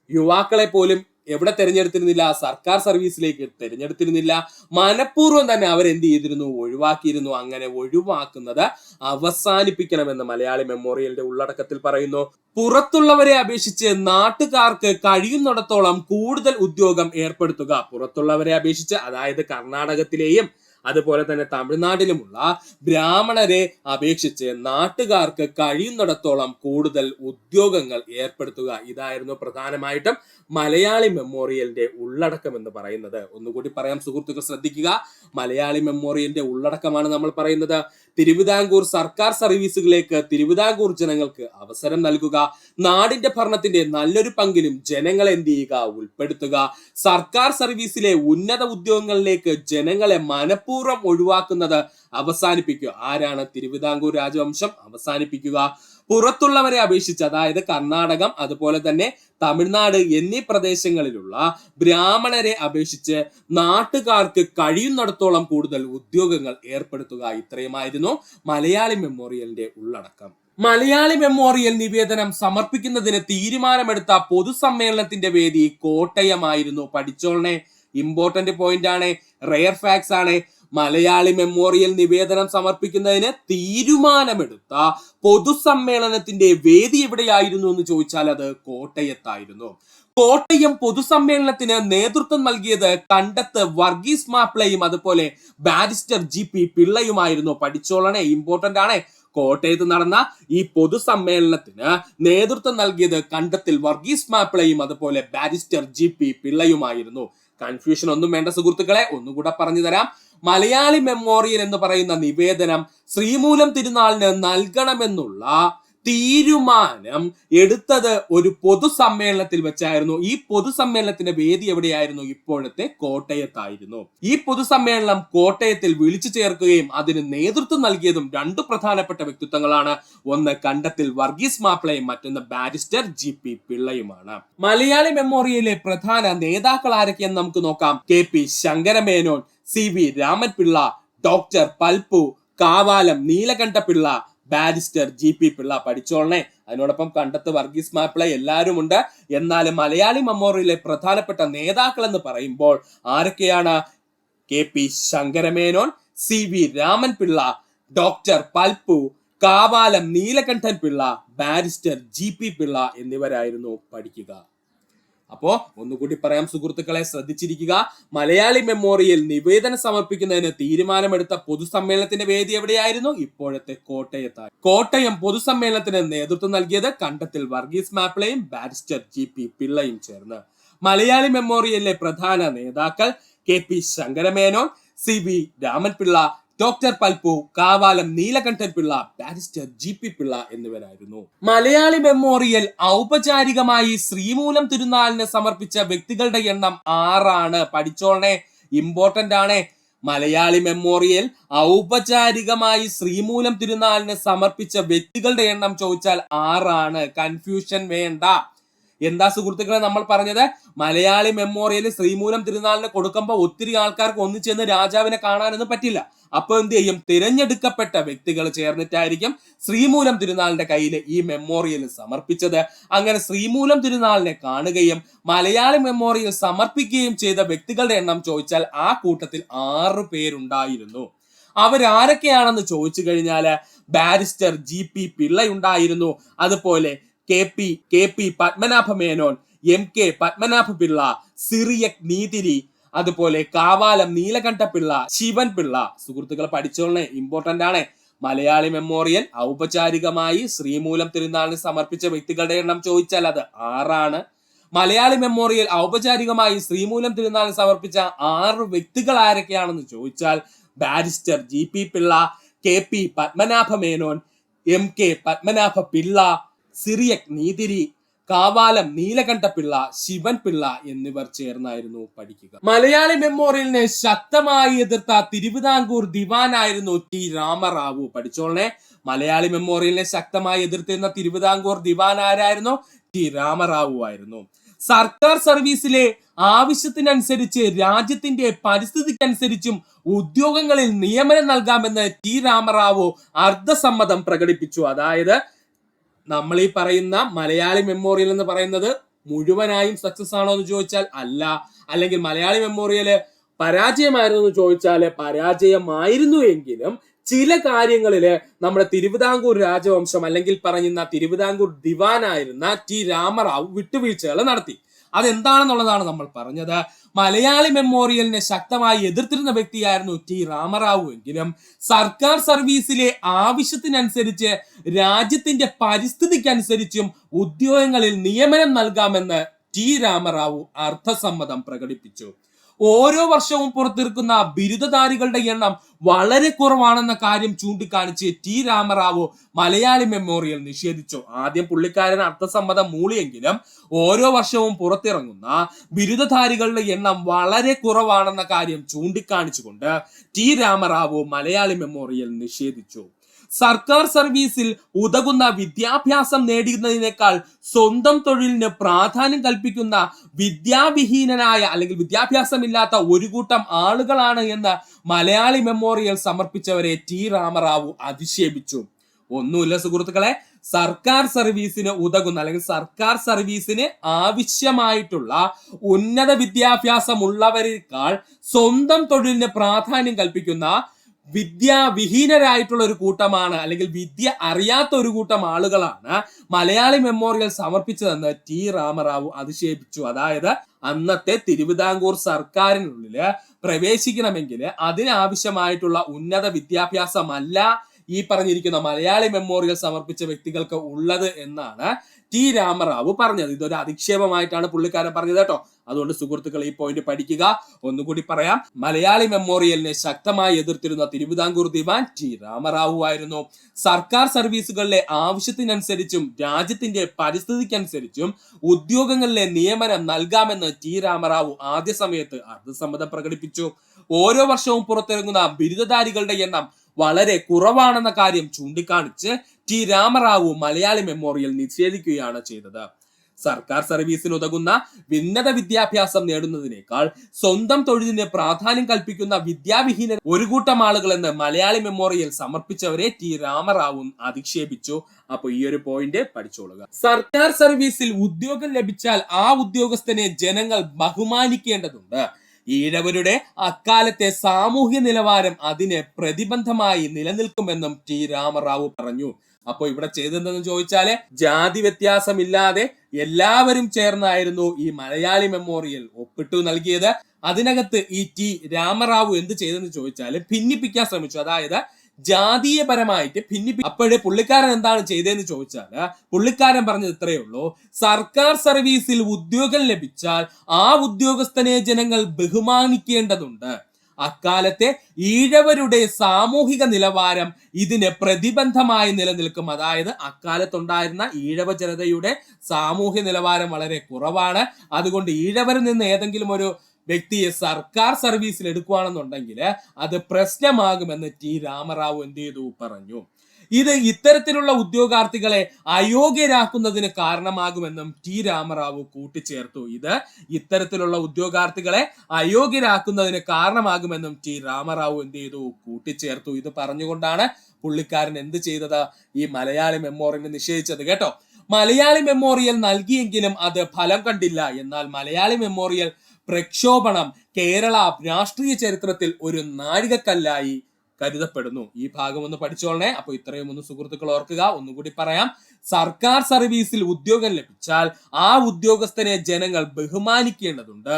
യുവാക്കളെ പോലും എവിടെ തെരഞ്ഞെടുത്തിരുന്നില്ല? സർക്കാർ സർവീസിലേക്ക് തെരഞ്ഞെടുത്തിരുന്നില്ല. മനഃപൂർവ്വം തന്നെ അവരെന്ത് ചെയ്തിരുന്നു? ഒഴിവാക്കിയിരുന്നു. അങ്ങനെ ഒഴിവാക്കുന്നത് അവസാനിപ്പിക്കണമെന്ന് മലയാളി മെമ്മോറിയലിന്റെ ഉള്ളടക്കത്തിൽ പറയുന്നു. പുറത്തുള്ളവരെ അപേക്ഷിച്ച് നാട്ടുകാർക്ക് കഴിയുന്നിടത്തോളം കൂടുതൽ ഉദ്യോഗം ഏർപ്പെടുത്തുക. പുറത്തുള്ളവരെ അപേക്ഷിച്ച്, അതായത് കർണാടകത്തിലെയും അതുപോലെ തന്നെ തമിഴ്നാട്ടിലുമുള്ള ബ്രാഹ്മണരെ അപേക്ഷിച്ച് നാട്ടുകാർക്ക് കഴിയുന്നിടത്തോളം കൂടുതൽ ഉദ്യോഗങ്ങൾ ഏർപ്പെടുത്തുക. ഇതായിരുന്നു പ്രധാനമായിട്ടും മലയാളി മെമ്മോറിയലിന്റെ ഉള്ളടക്കം എന്ന് പറയുന്നത്. ഒന്നുകൂടി പറയാം സുഹൃത്തുക്കൾ, ശ്രദ്ധിക്കുക. മലയാളി മെമ്മോറിയലിന്റെ ഉള്ളടക്കമാണ് നമ്മൾ പറയുന്നത്. തിരുവിതാംകൂർ സർക്കാർ സർവീസുകളിലേക്ക് തിരുവിതാംകൂർ ജനങ്ങൾക്ക് അവസരം നൽകുക, നാടിന്റെ ഭരണത്തിന്റെ നല്ലൊരു പങ്കിലും ജനങ്ങളെ എന്ത് ചെയ്യുക, ഉൾപ്പെടുത്തുക, സർക്കാർ സർവീസിലെ ഉന്നത ഉദ്യോഗങ്ങളിലേക്ക് ജനങ്ങളെ മനഃപൂർവ്വം ഒഴിവാക്കുന്നത് അവസാനിപ്പിക്കുക. ആരാണ്? തിരുവിതാംകൂർ രാജവംശം അവസാനിപ്പിക്കുക. പുറത്തുള്ളവരെ അപേക്ഷിച്ച്, അതായത് കർണാടകം അതുപോലെ തന്നെ തമിഴ്നാട് എന്നീ പ്രദേശങ്ങളിലുള്ള ബ്രാഹ്മണരെ അപേക്ഷിച്ച് നാട്ടുകാർക്ക് കഴിയുന്നിടത്തോളം കൂടുതൽ ഉദ്യോഗങ്ങൾ ഏർപ്പെടുത്തുക. ഇത്രയുമായിരുന്നു മലയാളി മെമ്മോറിയലിന്റെ ഉള്ളടക്കം. മലയാളി മെമ്മോറിയൽ നിവേദനം സമർപ്പിക്കുന്നതിന് തീരുമാനമെടുത്ത പൊതുസമ്മേളനത്തിന്റെ വേദി കോട്ടയമായിരുന്നു. പഠിച്ചോളനെ, ഇമ്പോർട്ടന്റ് പോയിന്റ് ആണ്, റെയർ ഫാക്ട്സ് ആണ്. മലയാളി മെമ്മോറിയൽ നിവേദനം സമർപ്പിക്കുന്നതിന് തീരുമാനമെടുത്ത പൊതുസമ്മേളനത്തിന്റെ വേദി എവിടെയായിരുന്നു എന്ന് ചോദിച്ചാൽ അത് കോട്ടയത്തായിരുന്നു. കോട്ടയം പൊതുസമ്മേളനത്തിന് നേതൃത്വം നൽകിയത് കണ്ടത്ത് വർഗീസ് മാപ്പിളയും അതുപോലെ ബാരിസ്റ്റർ GP പിള്ളയുമായിരുന്നു. പഠിച്ചോളനെ, ഇമ്പോർട്ടന്റ് ആണ്. കോട്ടയത്ത് നടന്ന ഈ പൊതുസമ്മേളനത്തിന് നേതൃത്വം നൽകിയത് കണ്ടത്തിൽ വർഗീസ് മാപ്പിളയും അതുപോലെ ബാരിസ്റ്റർ GP പിള്ളയുമായിരുന്നു. കൺഫ്യൂഷൻ ഒന്നും വേണ്ട സുഹൃത്തുക്കളെ, ഒന്നുകൂടെ പറഞ്ഞു തരാം. മലയാളി മെമ്മോറിയൽ എന്ന് പറയുന്ന നിവേദനം ശ്രീമൂലം തിരുനാളിന് നൽകണമെന്നുള്ള തീരുമാനം എടുത്തത് ഒരു പൊതുസമ്മേളനത്തിൽ വെച്ചായിരുന്നു. ഈ പൊതുസമ്മേളനത്തിന്റെ വേദി എവിടെയായിരുന്നു? ഇപ്പോഴത്തെ കോട്ടയത്തായിരുന്നു. ഈ പൊതുസമ്മേളനം കോട്ടയത്തിൽ വിളിച്ചു ചേർക്കുകയും അതിന് നേതൃത്വം നൽകിയതും രണ്ട് പ്രധാനപ്പെട്ട വ്യക്തിത്വങ്ങളാണ്. ഒന്ന് കണ്ടത്തിൽ വർഗീസ് മാപ്പിളയും മറ്റൊന്ന് ബാരിസ്റ്റർ GP പിള്ളയുമാണ്. മലയാളി മെമ്മോറിയലിലെ പ്രധാന നേതാക്കൾ ആരൊക്കെയെന്ന് നമുക്ക് നോക്കാം. KP Sankara Menon, CV Raman Pillai, doctor Palpu, Kavalam Neelakanta Pillai, barrister GP Pillai. പഠിച്ചോളനെ. അതിനോടൊപ്പം കണ്ടത്ത് വർഗീസ് മാപ്പിള എല്ലാവരും ഉണ്ട്. എന്നാലും മലയാളി മെമ്മോറിയലിലെ പ്രധാനപ്പെട്ട നേതാക്കൾ എന്ന് പറയുമ്പോൾ ആരൊക്കെയാണ്? KP Sankara Menon, CV Raman Pillai, doctor Palpu, Kavalam Neelakantan Pillai, barrister GP Pillai എന്നിവരായിരുന്നു. പഠിക്കുക. അപ്പോ ഒന്നുകൂടി പറയാം സുഹൃത്തുക്കളെ, ശ്രദ്ധിച്ചിരിക്കുക. മലയാളി മെമ്മോറിയൽ നിവേദനം സമർപ്പിക്കുന്നതിന് തീരുമാനമെടുത്ത പൊതുസമ്മേളനത്തിന്റെ വേദി എവിടെയായിരുന്നു? ഇപ്പോഴത്തെ കോട്ടയത്തായി. കോട്ടയം പൊതുസമ്മേളനത്തിന് നേതൃത്വം നൽകിയത് കണ്ടത്തിൽ വർഗീസ് മാപ്പിളയും ബാരിസ്റ്റർ GP പിള്ളയും ചേർന്ന്. മലയാളി മെമ്മോറിയലിലെ പ്രധാന നേതാക്കൾ KP Sankara Menon, CV Raman Pillai, doctor Palpu, Kavalam Neelakantan Pillai, barrister GP Pillai എന്നിവരായിരുന്നു. മലയാളി മെമ്മോറിയൽ ഔപചാരികമായി ശ്രീമൂലം തിരുനാളിന് സമർപ്പിച്ച വ്യക്തികളുടെ എണ്ണം 6 പഠിച്ചോളനെ, ഇമ്പോർട്ടന്റ് ആണ്. മലയാളി മെമ്മോറിയൽ ഔപചാരികമായി ശ്രീമൂലം തിരുനാളിന് സമർപ്പിച്ച വ്യക്തികളുടെ എണ്ണം ചോദിച്ചാൽ 6. കൺഫ്യൂഷൻ വേണ്ട. എന്താ സുഹൃത്തുക്കളെ നമ്മൾ പറഞ്ഞത്? മലയാളി മെമ്മോറിയൽ ശ്രീമൂലം തിരുനാളിന് കൊടുക്കുമ്പോൾ ഒത്തിരി ആൾക്കാർക്ക് ഒന്നിച്ചെന്ന് രാജാവിനെ കാണാനൊന്നും പറ്റില്ല. അപ്പൊ എന്ത് ചെയ്യും? തിരഞ്ഞെടുക്കപ്പെട്ട വ്യക്തികൾ ചേർന്നിട്ടായിരിക്കും ശ്രീമൂലം തിരുനാളിന്റെ കയ്യിൽ ഈ മെമ്മോറിയൽ സമർപ്പിച്ചത്. അങ്ങനെ ശ്രീമൂലം തിരുനാളിനെ കാണുകയും മലയാളി മെമ്മോറിയൽ സമർപ്പിക്കുകയും ചെയ്ത വ്യക്തികളുടെ എണ്ണം ചോദിച്ചാൽ ആ കൂട്ടത്തിൽ 6 പേരുണ്ടായിരുന്നു. അവരാരൊക്കെയാണെന്ന് ചോദിച്ചു കഴിഞ്ഞാല് ബാരിസ്റ്റർ GP പിള്ള ഉണ്ടായിരുന്നു. അതുപോലെ KP പത്മനാഭ മേനോൻ, MK പത്മനാഭ പിള്ള, സിറിയക് നീതിരി, അതുപോലെ കാവാലം നീലകണ്ഠപിള്ള, ശിവൻ പിള്ള. സുഹൃത്തുക്കൾ പഠിച്ചോളനെ, ഇമ്പോർട്ടന്റ് ആണ്. മലയാളി മെമ്മോറിയൽ ഔപചാരികമായി ശ്രീമൂലം തിരുനാളിന് സമർപ്പിച്ച വ്യക്തികളുടെ എണ്ണം ചോദിച്ചാൽ അത് 6. മലയാളി മെമ്മോറിയൽ ഔപചാരികമായി ശ്രീമൂലം തിരുനാളിന് സമർപ്പിച്ച 6 വ്യക്തികൾ ആരൊക്കെയാണെന്ന് ചോദിച്ചാൽ barrister GP Pillai, KP Padmanabha Menon, MK Padmanabha Pillai, Cyriac Nidhiry, Kavalam Neelakanta Pillai, Sivan Pillai എന്നിവർ ചേർന്നായിരുന്നു. പഠിക്കുക. മലയാളി മെമ്മോറിയലിനെ ശക്തമായി എതിർത്ത തിരുവിതാംകൂർ ദിവാനായിരുന്നു T രാമറാവു. പഠിച്ചോളനെ. മലയാളി മെമ്മോറിയലിനെ ശക്തമായി എതിർത്തിരുന്ന തിരുവിതാംകൂർ ദിവാൻ ആരായിരുന്നു? T രാമറാവു ആയിരുന്നു. സർക്കാർ സർവീസിലെ ആവശ്യത്തിനനുസരിച്ച് രാജ്യത്തിന്റെ പരിസ്ഥിതിക്കനുസരിച്ചും ഉദ്യോഗങ്ങളിൽ നിയമനം നൽകാമെന്ന് T രാമറാവു അർദ്ധസമ്മതം പ്രകടിപ്പിച്ചു. അതായത് നമ്മൾ ഈ പറയുന്ന മലയാളി മെമ്മോറിയൽ എന്ന് പറയുന്നത് മുഴുവനായും സക്സസ് ആണോ എന്ന് ചോദിച്ചാൽ അല്ല. അല്ലെങ്കിൽ മലയാളി മെമ്മോറിയല് പരാജയമായിരുന്നു എന്ന് ചോദിച്ചാൽ പരാജയമായിരുന്നു എങ്കിലും ചില കാര്യങ്ങളില് നമ്മുടെ തിരുവിതാംകൂർ രാജവംശം അല്ലെങ്കിൽ പറയുന്ന തിരുവിതാംകൂർ ദിവാനായിരുന്ന T രാമറാവു വിട്ടുവീഴ്ചകൾ നടത്തി. അതെന്താണെന്നുള്ളതാണ് നമ്മൾ പറഞ്ഞത്. മലയാളി മെമ്മോറിയലിനെ ശക്തമായി എതിർത്തിരുന്ന വ്യക്തിയായിരുന്നു T രാമറാവു എങ്കിലും സർക്കാർ സർവീസിലെ ആവശ്യത്തിനനുസരിച്ച് രാജ്യത്തിന്റെ പരിസ്ഥിതിക്കനുസരിച്ചും ഉദ്യോഗങ്ങളിൽ നിയമനം നൽകാമെന്ന് T രാമറാവു അർദ്ധസമ്മതം പ്രകടിപ്പിച്ചു. ഓരോ വർഷവും പുറത്തിറക്കുന്ന ബിരുദധാരികളുടെ എണ്ണം വളരെ കുറവാണെന്ന കാര്യം ചൂണ്ടിക്കാണിച്ച് ടി രാമറാവു മലയാളി മെമ്മോറിയൽ നിഷേധിച്ചു. ആദ്യം പുള്ളിക്കാരൻ അർത്ഥസമ്മതം മൂളിയെങ്കിലും ഓരോ വർഷവും പുറത്തിറങ്ങുന്ന ബിരുദധാരികളുടെ എണ്ണം വളരെ കുറവാണെന്ന കാര്യം ചൂണ്ടിക്കാണിച്ചുകൊണ്ട് ടി രാമറാവു മലയാളി മെമ്മോറിയൽ നിഷേധിച്ചു. സർക്കാർ സർവീസിൽ ഉതകുന്ന വിദ്യാഭ്യാസം നേടുന്നതിനേക്കാൾ സ്വന്തം തൊഴിലിന് പ്രാധാന്യം കൽപ്പിക്കുന്ന വിദ്യാവിഹീനനായ അല്ലെങ്കിൽ വിദ്യാഭ്യാസമില്ലാത്ത ഒരു കൂട്ടം ആളുകളാണ് എന്ന് മലയാളി മെമ്മോറിയൽ സമർപ്പിച്ചവരെ ടി രാമറാവു അധിക്ഷേപിച്ചു. ഒന്നുമില്ല സുഹൃത്തുക്കളെ, സർക്കാർ സർവീസിന് ഉതകുന്ന അല്ലെങ്കിൽ സർക്കാർ സർവീസിന് ആവശ്യമായിട്ടുള്ള ഉന്നത വിദ്യാഭ്യാസമുള്ളവരെക്കാൾ സ്വന്തം തൊഴിലിന് പ്രാധാന്യം കൽപ്പിക്കുന്ന വിദ്യാവിഹീനരായിട്ടുള്ള ഒരു കൂട്ടമാണ് അല്ലെങ്കിൽ വിദ്യ അറിയാത്ത ഒരു കൂട്ടം ആളുകളാണ് മലയാളി മെമ്മോറിയൽ സമർപ്പിച്ചതെന്ന് ടി രാമറാവു അധിക്ഷേപിച്ചു. അതായത് അന്നത്തെ തിരുവിതാംകൂർ സർക്കാരിനുള്ളില് പ്രവേശിക്കണമെങ്കിൽ അതിനാവശ്യമായിട്ടുള്ള ഉന്നത വിദ്യാഭ്യാസമല്ല ഈ പറഞ്ഞിരിക്കുന്ന മലയാളി മെമ്മോറിയൽ സമർപ്പിച്ച വ്യക്തികൾക്ക് ഉള്ളത് എന്നാണ് ടി രാമറാവു പറഞ്ഞത്. ഇതൊരു അധിക്ഷേപമായിട്ടാണ് പുള്ളിക്കാരൻ പറഞ്ഞത് കേട്ടോ. അതുകൊണ്ട് സുഹൃത്തുക്കൾ ഈ പോയിന്റ് പഠിക്കുക. ഒന്നുകൂടി പറയാം, മലയാളി മെമ്മോറിയലിനെ ശക്തമായി എതിർത്തിരുന്ന തിരുവിതാംകൂർ ദിവാൻ ടി രാമറാവു ആയിരുന്നു. സർക്കാർ സർവീസുകളിലെ ആവശ്യത്തിനനുസരിച്ചും രാജ്യത്തിന്റെ പരിസ്ഥിതിക്കനുസരിച്ചും ഉദ്യോഗങ്ങളിലെ നിയമനം നൽകാമെന്ന് ടി രാമറാവു ആദ്യ സമയത്ത് അർദ്ധസമ്മതം പ്രകടിപ്പിച്ചു. ഓരോ വർഷവും പുറത്തിറങ്ങുന്ന ബിരുദധാരികളുടെ എണ്ണം വളരെ കുറവാണെന്ന കാര്യം ചൂണ്ടിക്കാണിച്ച് ടി രാമറാവു മലയാളി മെമ്മോറിയൽ നിഷേധിക്കുകയാണ് ചെയ്തത്. സർക്കാർ സർവീസിന് ഉതകുന്ന ഉന്നത വിദ്യാഭ്യാസം നേടുന്നതിനേക്കാൾ സ്വന്തം തൊഴിലിന് പ്രാധാന്യം കൽപ്പിക്കുന്ന വിദ്യാവിഹീന ഒരു കൂട്ടം ആളുകളെന്ന് മലയാളി മെമ്മോറിയൽ സമർപ്പിച്ചവരെ ടി രാമറാവു അധിക്ഷേപിച്ചു. അപ്പൊ ഈ ഒരു പോയിന്റ് പഠിച്ചോളുക. സർക്കാർ സർവീസിൽ ഉദ്യോഗം ലഭിച്ചാൽ ആ ഉദ്യോഗസ്ഥനെ ജനങ്ങൾ ബഹുമാനിക്കേണ്ടതുണ്ട്. ഈഴവരുടെ അക്കാലത്തെ സാമൂഹ്യ നിലവാരം അതിന് പ്രതിബന്ധമായി നിലനിൽക്കുമെന്നും ടി രാമറാവു പറഞ്ഞു. അപ്പൊ ഇവിടെ ചെയ്തതെന്ന് ചോദിച്ചാല് ജാതി വ്യത്യാസമില്ലാതെ എല്ലാവരും ചേർന്നായിരുന്നു ഈ മലയാളി മെമ്മോറിയൽ ഒപ്പിട്ടു നൽകിയത്. അതിനകത്ത് ഈ ടി രാമറാവു എന്ത് ചെയ്തെന്ന് ചോദിച്ചാല് ഭിന്നിപ്പിക്കാൻ ശ്രമിച്ചു. അതായത് ജാതീയപരമായിട്ട് അപ്പോഴേ പുള്ളിക്കാരൻ എന്താണ് ചെയ്തതെന്ന് ചോദിച്ചാല് പുള്ളിക്കാരൻ പറഞ്ഞത് ഇത്രയേ ഉള്ളൂ: സർക്കാർ സർവീസിൽ ഉദ്യോഗം ലഭിച്ചാൽ ആ ഉദ്യോഗസ്ഥനെ ജനങ്ങൾ ബഹുമാനിക്കേണ്ടതുണ്ട്. അക്കാലത്തെ ഈഴവരുടെ സാമൂഹിക നിലവാരം ഇതിന് പ്രതിബന്ധമായി നിലനിൽക്കും. അതായത് അക്കാലത്തുണ്ടായിരുന്ന ഈഴവ ജനതയുടെ സാമൂഹ്യ നിലവാരം വളരെ കുറവാണ്. അതുകൊണ്ട് ഈഴവരിൽ നിന്ന് ഏതെങ്കിലും ഒരു വ്യക്തിയെ സർക്കാർ സർവീസിൽ എടുക്കുകയാണെന്നുണ്ടെങ്കിൽ അത് പ്രശ്നമാകുമെന്ന് ടി രാമറാവു എന്ത് ചെയ്തു പറഞ്ഞു. ഇത് ഇത്തരത്തിലുള്ള ഉദ്യോഗാർത്ഥികളെ അയോഗ്യരാക്കുന്നതിന് കാരണമാകുമെന്നും ടി രാമറാവു കൂട്ടിച്ചേർത്തു. ഇത് ഇത്തരത്തിലുള്ള ഉദ്യോഗാർത്ഥികളെ അയോഗ്യരാക്കുന്നതിന് കാരണമാകുമെന്നും ടി രാമറാവു എന്ത് ചെയ്തു കൂട്ടിച്ചേർത്തു. ഇത് പറഞ്ഞുകൊണ്ടാണ് പുള്ളിക്കാരൻ എന്ത് ചെയ്തത്, ഈ മലയാളി മെമ്മോറിയൽ നിഷേധിച്ചത് കേട്ടോ. മലയാളി മെമ്മോറിയൽ നൽകിയെങ്കിലും അത് ഫലം കണ്ടില്ല. എന്നാൽ മലയാളി മെമ്മോറിയൽ പ്രക്ഷോഭണം കേരള രാഷ്ട്രീയ ചരിത്രത്തിൽ ഒരു നാഴികക്കല്ലായി കരുതപ്പെടുന്നു. ഈ ഭാഗം ഒന്ന് പഠിച്ചോളണേ. അപ്പൊ ഇത്രയും ഒന്ന് സുഹൃത്തുക്കൾ ഓർക്കുക. ഒന്നുകൂടി പറയാം: സർക്കാർ സർവീസിൽ ഉദ്യോഗം ലഭിച്ചാൽ ആ ഉദ്യോഗസ്ഥനെ ജനങ്ങൾ ബഹുമാനിക്കേണ്ടതുണ്ട്.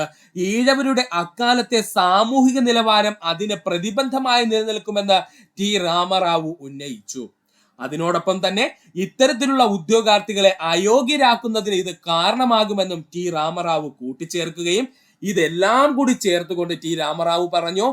ഈഴവരുടെ അക്കാലത്തെ സാമൂഹിക നിലവാരം അതിന് പ്രതിബന്ധമായി നിലനിൽക്കുമെന്ന് ടി രാമറാവു ഉന്നയിച്ചു. അതിനോടൊപ്പം തന്നെ ഇത്തരത്തിലുള്ള ഉദ്യോഗാർത്ഥികളെ അയോഗ്യരാക്കുന്നതിന് ഇത് കാരണമാകുമെന്നും ടി രാമറാവു കൂട്ടിച്ചേർക്കുകയും ഇതെല്ലാം കൂടി ചേർത്തുകൊണ്ട് ടി രാമറാവു പറഞ്ഞു: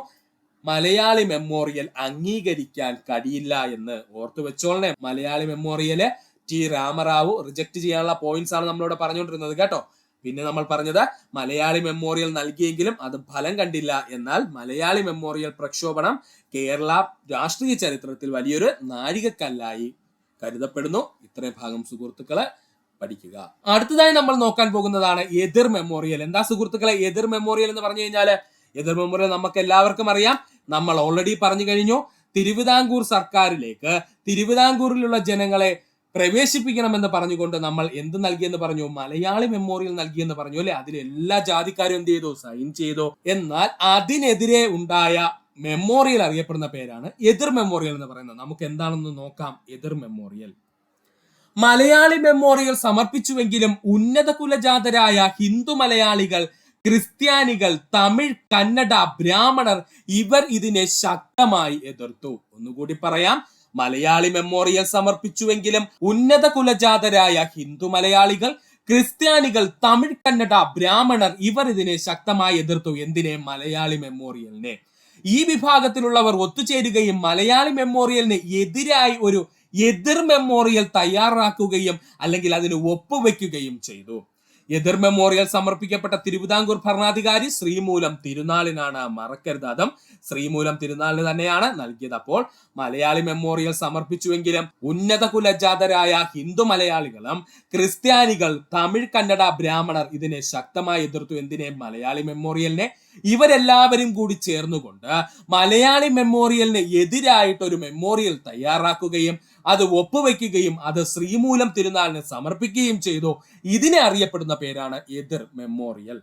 മലയാളി മെമ്മോറിയൽ അംഗീകരിക്കാൻ കഴിയില്ല എന്ന് ഓർത്തു വെച്ചോളണേ. Malayali memorial T Rama Rao reject ചെയ്യാനുള്ള പോയിന്റ്സ് ആണ് നമ്മളിവിടെ പറഞ്ഞുകൊണ്ടിരുന്നത് കേട്ടോ. പിന്നെ നമ്മൾ പറഞ്ഞത് മലയാളി മെമ്മോറിയൽ നൽകിയെങ്കിലും അത് ഫലം കണ്ടില്ല. എന്നാൽ മലയാളി മെമ്മോറിയൽ പ്രക്ഷോഭണം കേരള രാഷ്ട്രീയ ചരിത്രത്തിൽ വലിയൊരു നാഴികക്കല്ലായി കരുതപ്പെടുന്നു. ഇത്രയും ഭാഗം സുഹൃത്തുക്കളെ പഠിക്കുക. അടുത്തതായി നമ്മൾ നോക്കാൻ പോകുന്നതാണ് എതിർ മെമ്മോറിയൽ. എന്താ സുഹൃത്തുക്കളെ എതിർ മെമ്മോറിയൽ എന്ന് പറഞ്ഞു കഴിഞ്ഞാല്? എതിർ മെമ്മോറിയൽ നമുക്ക് എല്ലാവർക്കും അറിയാം. നമ്മൾ ഓൾറെഡി പറഞ്ഞു കഴിഞ്ഞു. തിരുവിതാംകൂർ സർക്കാരിലേക്ക് തിരുവിതാംകൂറിലുള്ള ജനങ്ങളെ പ്രവേശിപ്പിക്കണമെന്ന് പറഞ്ഞുകൊണ്ട് നമ്മൾ എന്ത് നൽകിയെന്ന് പറഞ്ഞു? മലയാളി മെമ്മോറിയൽ നൽകിയെന്ന് പറഞ്ഞു അല്ലെ? അതിൽ എല്ലാ ജാതിക്കാരും എന്ത് ചെയ്തു? സൈൻ ചെയ്തു. എന്നാൽ അതിനെതിരെ ഉണ്ടായ മെമ്മോറിയൽ അറിയപ്പെടുന്ന പേരാണ് എതിർ മെമ്മോറിയൽ എന്ന് പറയുന്നത്. നമുക്ക് എന്താണെന്ന് നോക്കാം. എതിർ മെമ്മോറിയൽ മലയാളി മെമ്മോറിയൽ സമർപ്പിച്ചുവെങ്കിലും ഉന്നത കുലജാതരായ ഹിന്ദു മലയാളികൾ, ക്രിസ്ത്യാനികൾ, തമിഴ്, കന്നഡ, ബ്രാഹ്മണർ ഇവർ ഇതിനെ ശക്തമായി എതിർത്തു. ഒന്നുകൂടി പറയാം: മലയാളി മെമ്മോറിയൽ സമർപ്പിച്ചുവെങ്കിലും ഉന്നത കുലജാതരായ ഹിന്ദു മലയാളികൾ, ക്രിസ്ത്യാനികൾ, തമിഴ്, കന്നഡ, ബ്രാഹ്മണർ ഇവർ ഇതിനെ ശക്തമായി എതിർത്തു. എന്തിനെ? മലയാളി മെമ്മോറിയലിനെ. ഈ വിഭാഗത്തിലുള്ളവർ ഒത്തുചേരുകയും മലയാളി മെമ്മോറിയലിന് എതിരായി ഒരു എതിർ മെമ്മോറിയൽ തയ്യാറാക്കുകയും അല്ലെങ്കിൽ അതിന് ഒപ്പുവെക്കുകയും ചെയ്തു. എതിർ മെമ്മോറിയൽ സമർപ്പിക്കപ്പെട്ട തിരുവിതാംകൂർ ഭരണാധികാരി ശ്രീമൂലം തിരുനാളിനാണ്. മറക്കരുത്, അതും ശ്രീമൂലം തിരുനാളിന് തന്നെയാണ് നൽകിയത്. അപ്പോൾ മലയാളി മെമ്മോറിയൽ സമർപ്പിച്ചുവെങ്കിലും ഉന്നത കുലജാതരായ ഹിന്ദു മലയാളികളും ക്രിസ്ത്യാനികൾ, തമിഴ്, കന്നഡ, ബ്രാഹ്മണർ ഇതിനെ ശക്തമായി എതിർത്തു. എന്തിനെ? മലയാളി മെമ്മോറിയലിനെ. ഇവരെല്ലാവരും കൂടി ചേർന്നുകൊണ്ട് മലയാളി മെമ്മോറിയലിന് എതിരായിട്ട് ഒരു മെമ്മോറിയൽ തയ്യാറാക്കുകയും അത് ഒപ്പുവെക്കുകയും അത് ശ്രീമൂലം തിരുനാളിന് സമർപ്പിക്കുകയും ചെയ്തു. ഇതിനെ അറിയപ്പെടുന്ന പേരാണ് എതിർ മെമ്മോറിയൽ.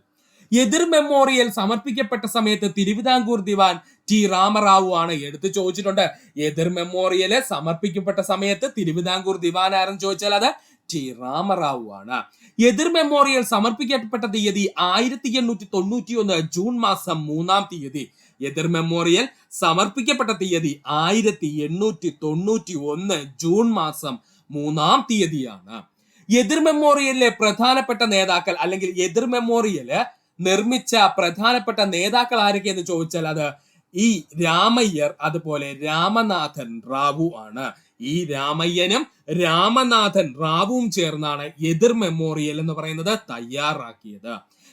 എതിർ മെമ്മോറിയൽ സമർപ്പിക്കപ്പെട്ട സമയത്ത് തിരുവിതാംകൂർ ദിവാൻ ടി രാമറാവു ആണ്. എടുത്തു ചോദിച്ചിട്ടുണ്ട്, എതിർ മെമ്മോറിയല് സമർപ്പിക്കപ്പെട്ട സമയത്ത് തിരുവിതാംകൂർ ദിവാൻ ആരെന്ന് ചോദിച്ചാൽ അത് ടി രാമറാവു ആണ്. എതിർ മെമ്മോറിയൽ സമർപ്പിക്കപ്പെട്ട തീയതി 1891 ജൂൺ മാസം 3-ാം തീയതി. എതിർ മെമ്മോറിയൽ സമർപ്പിക്കപ്പെട്ട തീയതി 1891 ജൂൺ മാസം 3-ാം തീയതിയാണ്. എതിർ മെമ്മോറിയലിലെ പ്രധാനപ്പെട്ട നേതാക്കൾ അല്ലെങ്കിൽ എതിർ മെമ്മോറിയല് നിർമ്മിച്ച പ്രധാനപ്പെട്ട നേതാക്കൾ ആരൊക്കെയെന്ന് ചോദിച്ചാൽ അത് ഈ രാമയ്യർ അതുപോലെ രാമനാഥൻ റാവു ആണ്. ഈ രാമയ്യനും രാമനാഥൻ റാവുവും ചേർന്നാണ് എതിർ മെമ്മോറിയൽ എന്ന് പറയുന്നത് തയ്യാറാക്കിയത്.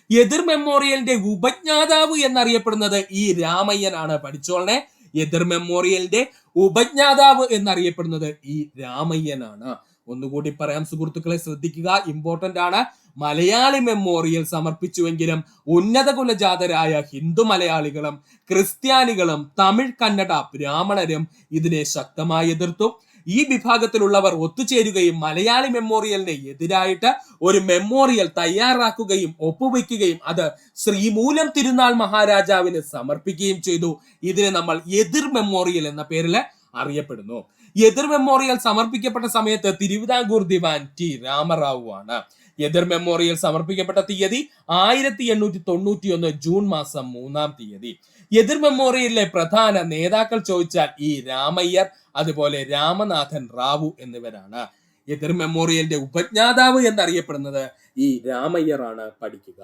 എതിർ മെമ്മോറിയലിന്റെ ഉപജ്ഞാതാവ് എന്നറിയപ്പെടുന്നത് ഈ രാമയ്യനാണ്. പഠിച്ചോളനെ, എതിർ മെമ്മോറിയലിന്റെ ഉപജ്ഞാതാവ് എന്നറിയപ്പെടുന്നത് ഈ രാമയ്യനാണ്. ഒന്നുകൂടി പറയാം സുഹൃത്തുക്കളെ, ശ്രദ്ധിക്കുക, ഇമ്പോർട്ടന്റ് ആണ്. മലയാളി മെമ്മോറിയൽ സമർപ്പിച്ചുവെങ്കിലും ഉന്നത കുലജാതരായ ഹിന്ദു മലയാളികളും ക്രിസ്ത്യാനികളും തമിഴ്, കന്നഡ, ബ്രാഹ്മണരും ഇതിനെ ശക്തമായി എതിർത്തു. ഈ വിഭാഗത്തിലുള്ളവർ ഒത്തുചേരുകയും മലയാളി മെമ്മോറിയലിന് എതിരായിട്ട് ഒരു മെമ്മോറിയൽ തയ്യാറാക്കുകയും ഒപ്പുവെക്കുകയും അത് ശ്രീമൂലം തിരുനാൾ മഹാരാജാവിന് സമർപ്പിക്കുകയും ചെയ്തു. ഇതിനെ നമ്മൾ എതിർ മെമ്മോറിയൽ എന്ന പേരിൽ അറിയപ്പെടുന്നു. എതിർ മെമ്മോറിയൽ സമർപ്പിക്കപ്പെട്ട സമയത്ത് തിരുവിതാംകൂർ ദിവാൻ ടി രാമറാവു ആണ്. എതിർ മെമ്മോറിയൽ സമർപ്പിക്കപ്പെട്ട തീയതി 1891 ജൂൺ മാസം 3-ാം തീയതി. എതിർ മെമ്മോറിയലിലെ പ്രധാന നേതാക്കൾ ചോദിച്ചാൽ ഈ രാമയ്യർ അതുപോലെ രാമനാഥൻ റാവു എന്നിവരാണ്. എതിർ മെമ്മോറിയലിന്റെ ഉപജ്ഞാതാവ് എന്നറിയപ്പെടുന്നത് ഈ രാമയ്യർ ആണ്. പഠിക്കുക.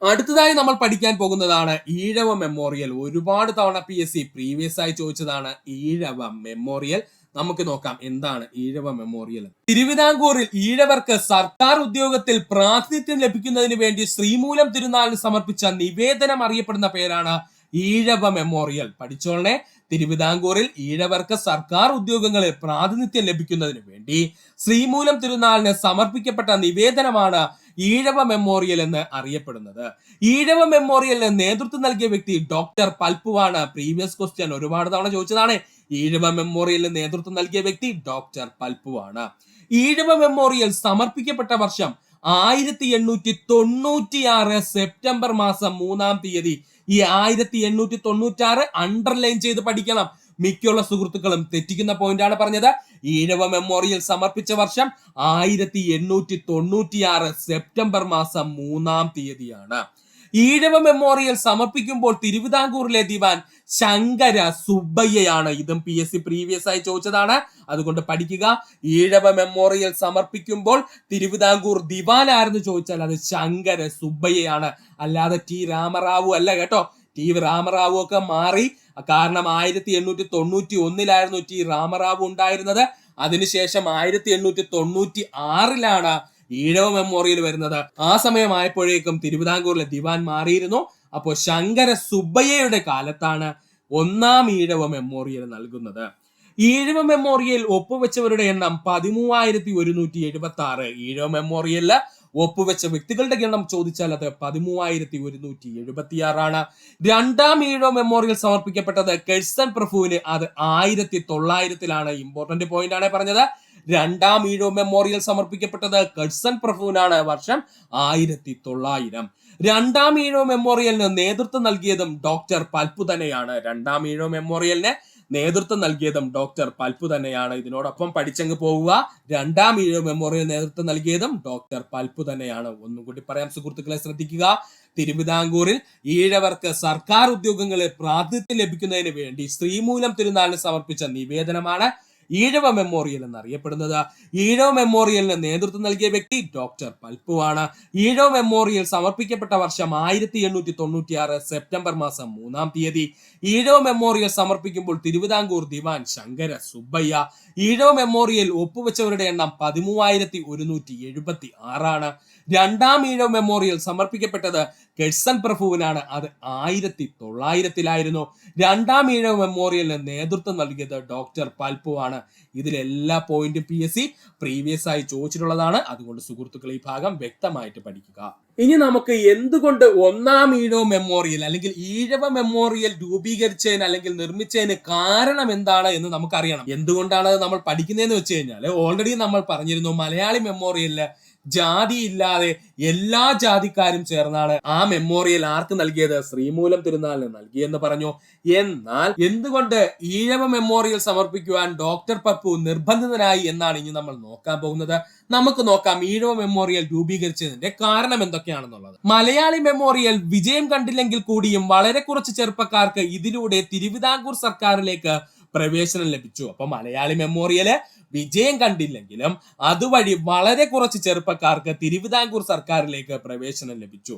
അടുത്തതായി നമ്മൾ പഠിക്കാൻ പോകുന്നതാണ് ഈഴവ മെമ്മോറിയൽ. ഒരുപാട് തവണ PSC പ്രീവിയസ് ആയി ചോദിച്ചതാണ് ഈഴവ മെമ്മോറിയൽ. നമുക്ക് നോക്കാം എന്താണ് ഈഴവ മെമ്മോറിയൽ. തിരുവിതാംകൂറിൽ ഈഴവർക്ക് സർക്കാർ ഉദ്യോഗത്തിൽ പ്രാതിനിധ്യം ലഭിക്കുന്നതിന് വേണ്ടി ശ്രീമൂലം തിരുനാളിന് സമർപ്പിച്ച നിവേദനം അറിയപ്പെടുന്ന പേരാണ് ഈഴവ മെമ്മോറിയൽ. പഠിച്ചോളനെ, തിരുവിതാംകൂറിൽ ഈഴവർക്ക് സർക്കാർ ഉദ്യോഗങ്ങളിൽ പ്രാതിനിധ്യം ലഭിക്കുന്നതിന് വേണ്ടി ശ്രീമൂലം തിരുനാളിന് സമർപ്പിക്കപ്പെട്ട നിവേദനമാണ് ഈഴവ മെമ്മോറിയൽ എന്ന് അറിയപ്പെടുന്നത്. ഈഴവ മെമ്മോറിയലിന് നേതൃത്വം നൽകിയ വ്യക്തി ഡോക്ടർ പൽപ്പുവാണ്. പ്രീവിയസ് ക്വസ്റ്റ്യൻ ഒരുപാട് തവണ ചോദിച്ചതാണ്. ഈഴവ മെമ്മോറിയലിന് നേതൃത്വം നൽകിയ വ്യക്തി ഡോക്ടർ പൽപ്പുവാണ്. ഈഴവ മെമ്മോറിയൽ സമർപ്പിക്കപ്പെട്ട വർഷം 1896 സെപ്റ്റംബർ മാസം 3-ാം തീയതി. ഈ 1896 അണ്ടർലൈൻ ചെയ്ത് പഠിക്കണം. മിക്കുള്ള സുഹൃത്തുക്കളും തെറ്റിക്കുന്ന പോയിന്റ് ആണ് പറഞ്ഞത്. ഈഴവ മെമ്മോറിയൽ സമർപ്പിച്ച വർഷം 1896 സെപ്റ്റംബർ മാസം 3-ാം തീയതിയാണ്. ഈഴവ മെമ്മോറിയൽ സമർപ്പിക്കുമ്പോൾ തിരുവിതാംകൂറിലെ ദിവാൻ ശങ്കര സുബ്ബയ്യയാണ്. ഇതും PSC പ്രീവിയസ് ആയി ചോദിച്ചതാണ്, അതുകൊണ്ട് പഠിക്കുക. ഈഴവ മെമ്മോറിയൽ സമർപ്പിക്കുമ്പോൾ തിരുവിതാംകൂർ ദിവാൻ ആരെന്ന് ചോദിച്ചാൽ അത് ശങ്കര സുബ്ബയ്യയാണ്, അല്ലാതെ ടി രാമറാവു അല്ല കേട്ടോ. ടി രാമറാവു ഒക്കെ മാറി. കാരണം 1891 ടി രാമറാവു ഉണ്ടായിരുന്നത്. അതിനുശേഷം 1896 ഈഴവ മെമ്മോറിയൽ വരുന്നത്. ആ സമയമായപ്പോഴേക്കും തിരുവിതാംകൂറിലെ ദിവാൻ മാറിയിരുന്നു. അപ്പോൾ ശങ്കര സുബ്ബയ്യയുടെ കാലത്താണ് 1-ാം ഈഴവ മെമ്മോറിയൽ നൽകുന്നത്. ഈഴവ മെമ്മോറിയൽ ഒപ്പുവെച്ചവരുടെ എണ്ണം 13,176. ഈഴവ മെമ്മോറിയലില് ഒപ്പുവെച്ച വ്യക്തികളുടെ എണ്ണം ചോദിച്ചാൽ അത് 13,176 ആണ്. 2-ാം ഈഴവ മെമ്മോറിയൽ സമർപ്പിക്കപ്പെട്ടത് കഴ്സൺ പ്രഭുവിന്. അത് 1900 ഇമ്പോർട്ടന്റ് പോയിന്റ് ആണ് പറഞ്ഞത്. 2-ാം ഈഴവ മെമ്മോറിയൽ സമർപ്പിക്കപ്പെട്ടത് കഴ്സൺ പ്രഭുവിനാണ്. വർഷം 1900. 2-ാം ഈഴവ മെമ്മോറിയലിന് നേതൃത്വം നൽകിയതും ഡോക്ടർ പൽപ്പു തന്നെയാണ്. 2-ാം ഈഴവ മെമ്മോറിയലിന് നേതൃത്വം നൽകിയതും ഡോക്ടർ പൽപ്പു തന്നെയാണ്. ഇതിനോടൊപ്പം പഠിച്ചങ്ങ് പോവുക. 2-ാം ഈഴവ മെമ്മോറിയൽ നേതൃത്വം നൽകിയതും ഡോക്ടർ പൽപ്പു തന്നെയാണ്. ഒന്നും കൂടി പറയാം സുഹൃത്തുക്കളെ, ശ്രദ്ധിക്കുക. തിരുവിതാംകൂറിൽ ഈഴവർക്ക് സർക്കാർ ഉദ്യോഗങ്ങളിൽ പ്രാതിനിധ്യം ലഭിക്കുന്നതിന് വേണ്ടി ശ്രീമൂലം തിരുനാളിന് സമർപ്പിച്ച നിവേദനമാണ് ഈഴവ മെമ്മോറിയൽ എന്നറിയപ്പെടുന്നത്. ഈഴവ മെമ്മോറിയലിന് നേതൃത്വം നൽകിയ വ്യക്തി ഡോക്ടർ പൽപ്പുവാണ്. ഈഴവ മെമ്മോറിയൽ സമർപ്പിക്കപ്പെട്ട വർഷം 1896 സെപ്റ്റംബർ മാസം 3-ാം തീയതി. ഈഴവ മെമ്മോറിയൽ സമർപ്പിക്കുമ്പോൾ തിരുവിതാംകൂർ ദിവാൻ ശങ്കര സുബ്ബയ്യ. ഈഴവ മെമ്മോറിയൽ ഒപ്പുവെച്ചവരുടെ എണ്ണം 13,176 രണ്ടാം ഈഴവ മെമ്മോറിയൽ സമർപ്പിക്കപ്പെട്ടത് കെഴ്സൺ പ്രഭുവിനാണ്. അത് 1900-ലായിരുന്നു. രണ്ടാം ഈഴവ മെമ്മോറിയലിന് നേതൃത്വം നൽകിയത് ഡോക്ടർ പൽപ്പുവാണ്. ഇതിലെല്ലാ പോയിന്റും PSC പ്രീവിയസ് ആയി ചോദിച്ചിട്ടുള്ളതാണ്. അതുകൊണ്ട് സുഹൃത്തുക്കൾ ഈ ഭാഗം വ്യക്തമായിട്ട് പഠിക്കുക. ഇനി നമുക്ക് എന്തുകൊണ്ട് ഒന്നാം ഈഴവ മെമ്മോറിയൽ അല്ലെങ്കിൽ ഈഴവ മെമ്മോറിയൽ രൂപീകരിച്ചതിന് അല്ലെങ്കിൽ നിർമ്മിച്ചതിന് കാരണം എന്താണ് എന്ന് നമുക്കറിയണം. എന്തുകൊണ്ടാണ് നമ്മൾ പഠിക്കുന്നതെന്ന് വെച്ച് കഴിഞ്ഞാൽ ഓൾറെഡി നമ്മൾ പറഞ്ഞിരുന്നു, മലയാളി മെമ്മോറിയലില് ജാതി ഇല്ലാതെ എല്ലാ ജാതിക്കാരും ചേർന്നാണ് ആ മെമ്മോറിയൽ ആർക്ക് നൽകിയത്? ശ്രീമൂലം തിരുനാളിന് നൽകിയെന്ന് പറഞ്ഞു. എന്നാൽ എന്തുകൊണ്ട് ഈഴവ മെമ്മോറിയൽ സമർപ്പിക്കുവാൻ ഡോക്ടർ പൽപ്പു നിർബന്ധിതനായി എന്നാണ് ഇനി നമ്മൾ നോക്കാൻ പോകുന്നത്. നമുക്ക് നോക്കാം ഈഴവ മെമ്മോറിയൽ രൂപീകരിച്ചതിന്റെ കാരണം എന്തൊക്കെയാണെന്നുള്ളത്. മലയാളി മെമ്മോറിയൽ വിജയം കണ്ടില്ലെങ്കിൽ കൂടിയും വളരെ കുറച്ച് ചെറുപ്പക്കാർക്ക് ഇതിലൂടെ തിരുവിതാംകൂർ സർക്കാരിലേക്ക് പ്രവേശനം ലഭിച്ചു. അപ്പൊ മലയാളി മെമ്മോറിയല് വിജയം കണ്ടില്ലെങ്കിലും അതുവഴി വളരെ കുറച്ച് ചെറുപ്പക്കാർക്ക് തിരുവിതാംകൂർ സർക്കാരിലേക്ക് പ്രവേശനം ലഭിച്ചു.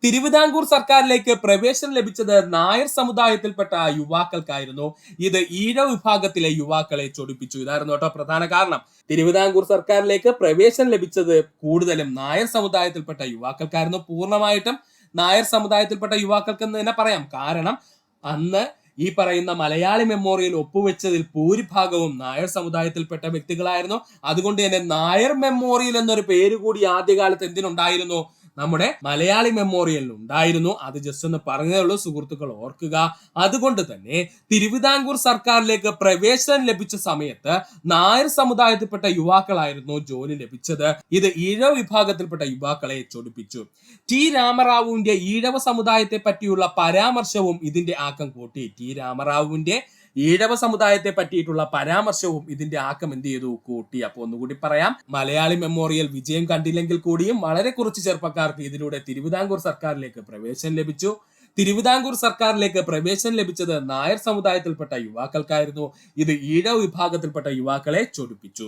തിരുവിതാംകൂർ സർക്കാരിലേക്ക് പ്രവേശനം ലഭിച്ചത് നായർ സമുദായത്തിൽപ്പെട്ട യുവാക്കൾക്കായിരുന്നു. ഇത് ഈഴവ വിഭാഗത്തിലെ യുവാക്കളെ ചൊടിപ്പിച്ചു. ഇതായിരുന്നു കേട്ടോ പ്രധാന കാരണം. തിരുവിതാംകൂർ സർക്കാരിലേക്ക് പ്രവേശനം ലഭിച്ചത് കൂടുതലും നായർ സമുദായത്തിൽപ്പെട്ട യുവാക്കൾക്കായിരുന്നു. പൂർണ്ണമായിട്ടും നായർ സമുദായത്തിൽപ്പെട്ട യുവാക്കൾക്ക് എന്ന് തന്നെ പറയാം. കാരണം അന്ന് ഈ പറയുന്ന മലയാളി മെമ്മോറിയൽ ഒപ്പുവെച്ചതിൽ ഭൂരിഭാഗവും നായർ സമുദായത്തിൽപ്പെട്ട വ്യക്തികളായിരുന്നു. അതുകൊണ്ട് തന്നെ നായർ മെമ്മോറിയൽ എന്നൊരു പേര് കൂടി ആദ്യകാലത്ത് എന്തിനുണ്ടായിരുന്നു? നമ്മുടെ മലയാളി മെമ്മോറിയലിന് ഉണ്ടായിരുന്നു. അത് ജസ്റ്റ് ഒന്ന് പറഞ്ഞതേ ഉള്ളൂ, സുഹൃത്തുക്കൾ ഓർക്കുക. അതുകൊണ്ട് തന്നെ തിരുവിതാംകൂർ സർക്കാരിലേക്ക് പ്രവേശനം ലഭിച്ച സമയത്ത് നായർ സമുദായത്തിൽപ്പെട്ട യുവാക്കളായിരുന്നു ജോലി ലഭിച്ചത്. ഇത് ഈഴവ വിഭാഗത്തിൽപ്പെട്ട യുവാക്കളെ ചൊടിപ്പിച്ചു. ടി രാമറാവുവിന്റെ ഈഴവ സമുദായത്തെ പറ്റിയുള്ള പരാമർശവും ഇതിന്റെ ആക്കം കൂട്ടി. ടി രാമറാവുവിന്റെ ഈഴവ സമുദായത്തെ പറ്റിയിട്ടുള്ള പരാമർശവും ഇതിന്റെ ആക്കം എന്ത് ചെയ്തു? കൂട്ടി. അപ്പൊ ഒന്നുകൂടി പറയാം, മലയാളി മെമ്മോറിയൽ വിജയം കണ്ടില്ലെങ്കിൽ കൂടിയും വളരെ കുറച്ച് ചെറുപ്പക്കാർക്ക് ഇതിലൂടെ തിരുവിതാംകൂർ സർക്കാരിലേക്ക് പ്രവേശനം ലഭിച്ചു. തിരുവിതാംകൂർ സർക്കാരിലേക്ക് പ്രവേശനം ലഭിച്ചത് നായർ സമുദായത്തിൽപ്പെട്ട യുവാക്കൾക്കായിരുന്നു. ഇത് ഈഴവ വിഭാഗത്തിൽപ്പെട്ട യുവാക്കളെ ചൊടിപ്പിച്ചു.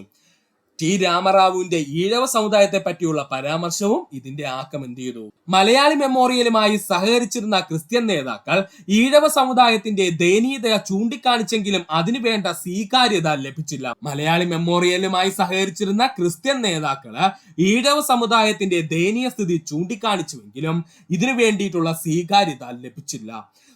ടി രാമറാവുവിന്റെ ഈഴവ സമുദായത്തെ പറ്റിയുള്ള പരാമർശവും ഇതിന്റെ ആക്കം എന്ത് ചെയ്തു? മലയാളി മെമ്മോറിയലുമായി സഹകരിച്ചിരുന്ന ക്രിസ്ത്യൻ നേതാക്കൾ ഈഴവ സമുദായത്തിന്റെ ദയനീയത ചൂണ്ടിക്കാണിച്ചെങ്കിലും അതിനുവേണ്ട സ്വീകാര്യത ലഭിച്ചില്ല. മലയാളി മെമ്മോറിയലുമായി സഹകരിച്ചിരുന്ന ക്രിസ്ത്യൻ നേതാക്കള് ഈഴവ സമുദായത്തിന്റെ ദയനീയ സ്ഥിതി ചൂണ്ടിക്കാണിച്ചുവെങ്കിലും ഇതിനു വേണ്ടിയിട്ടുള്ള സ്വീകാര്യത ലഭിച്ചില്ല.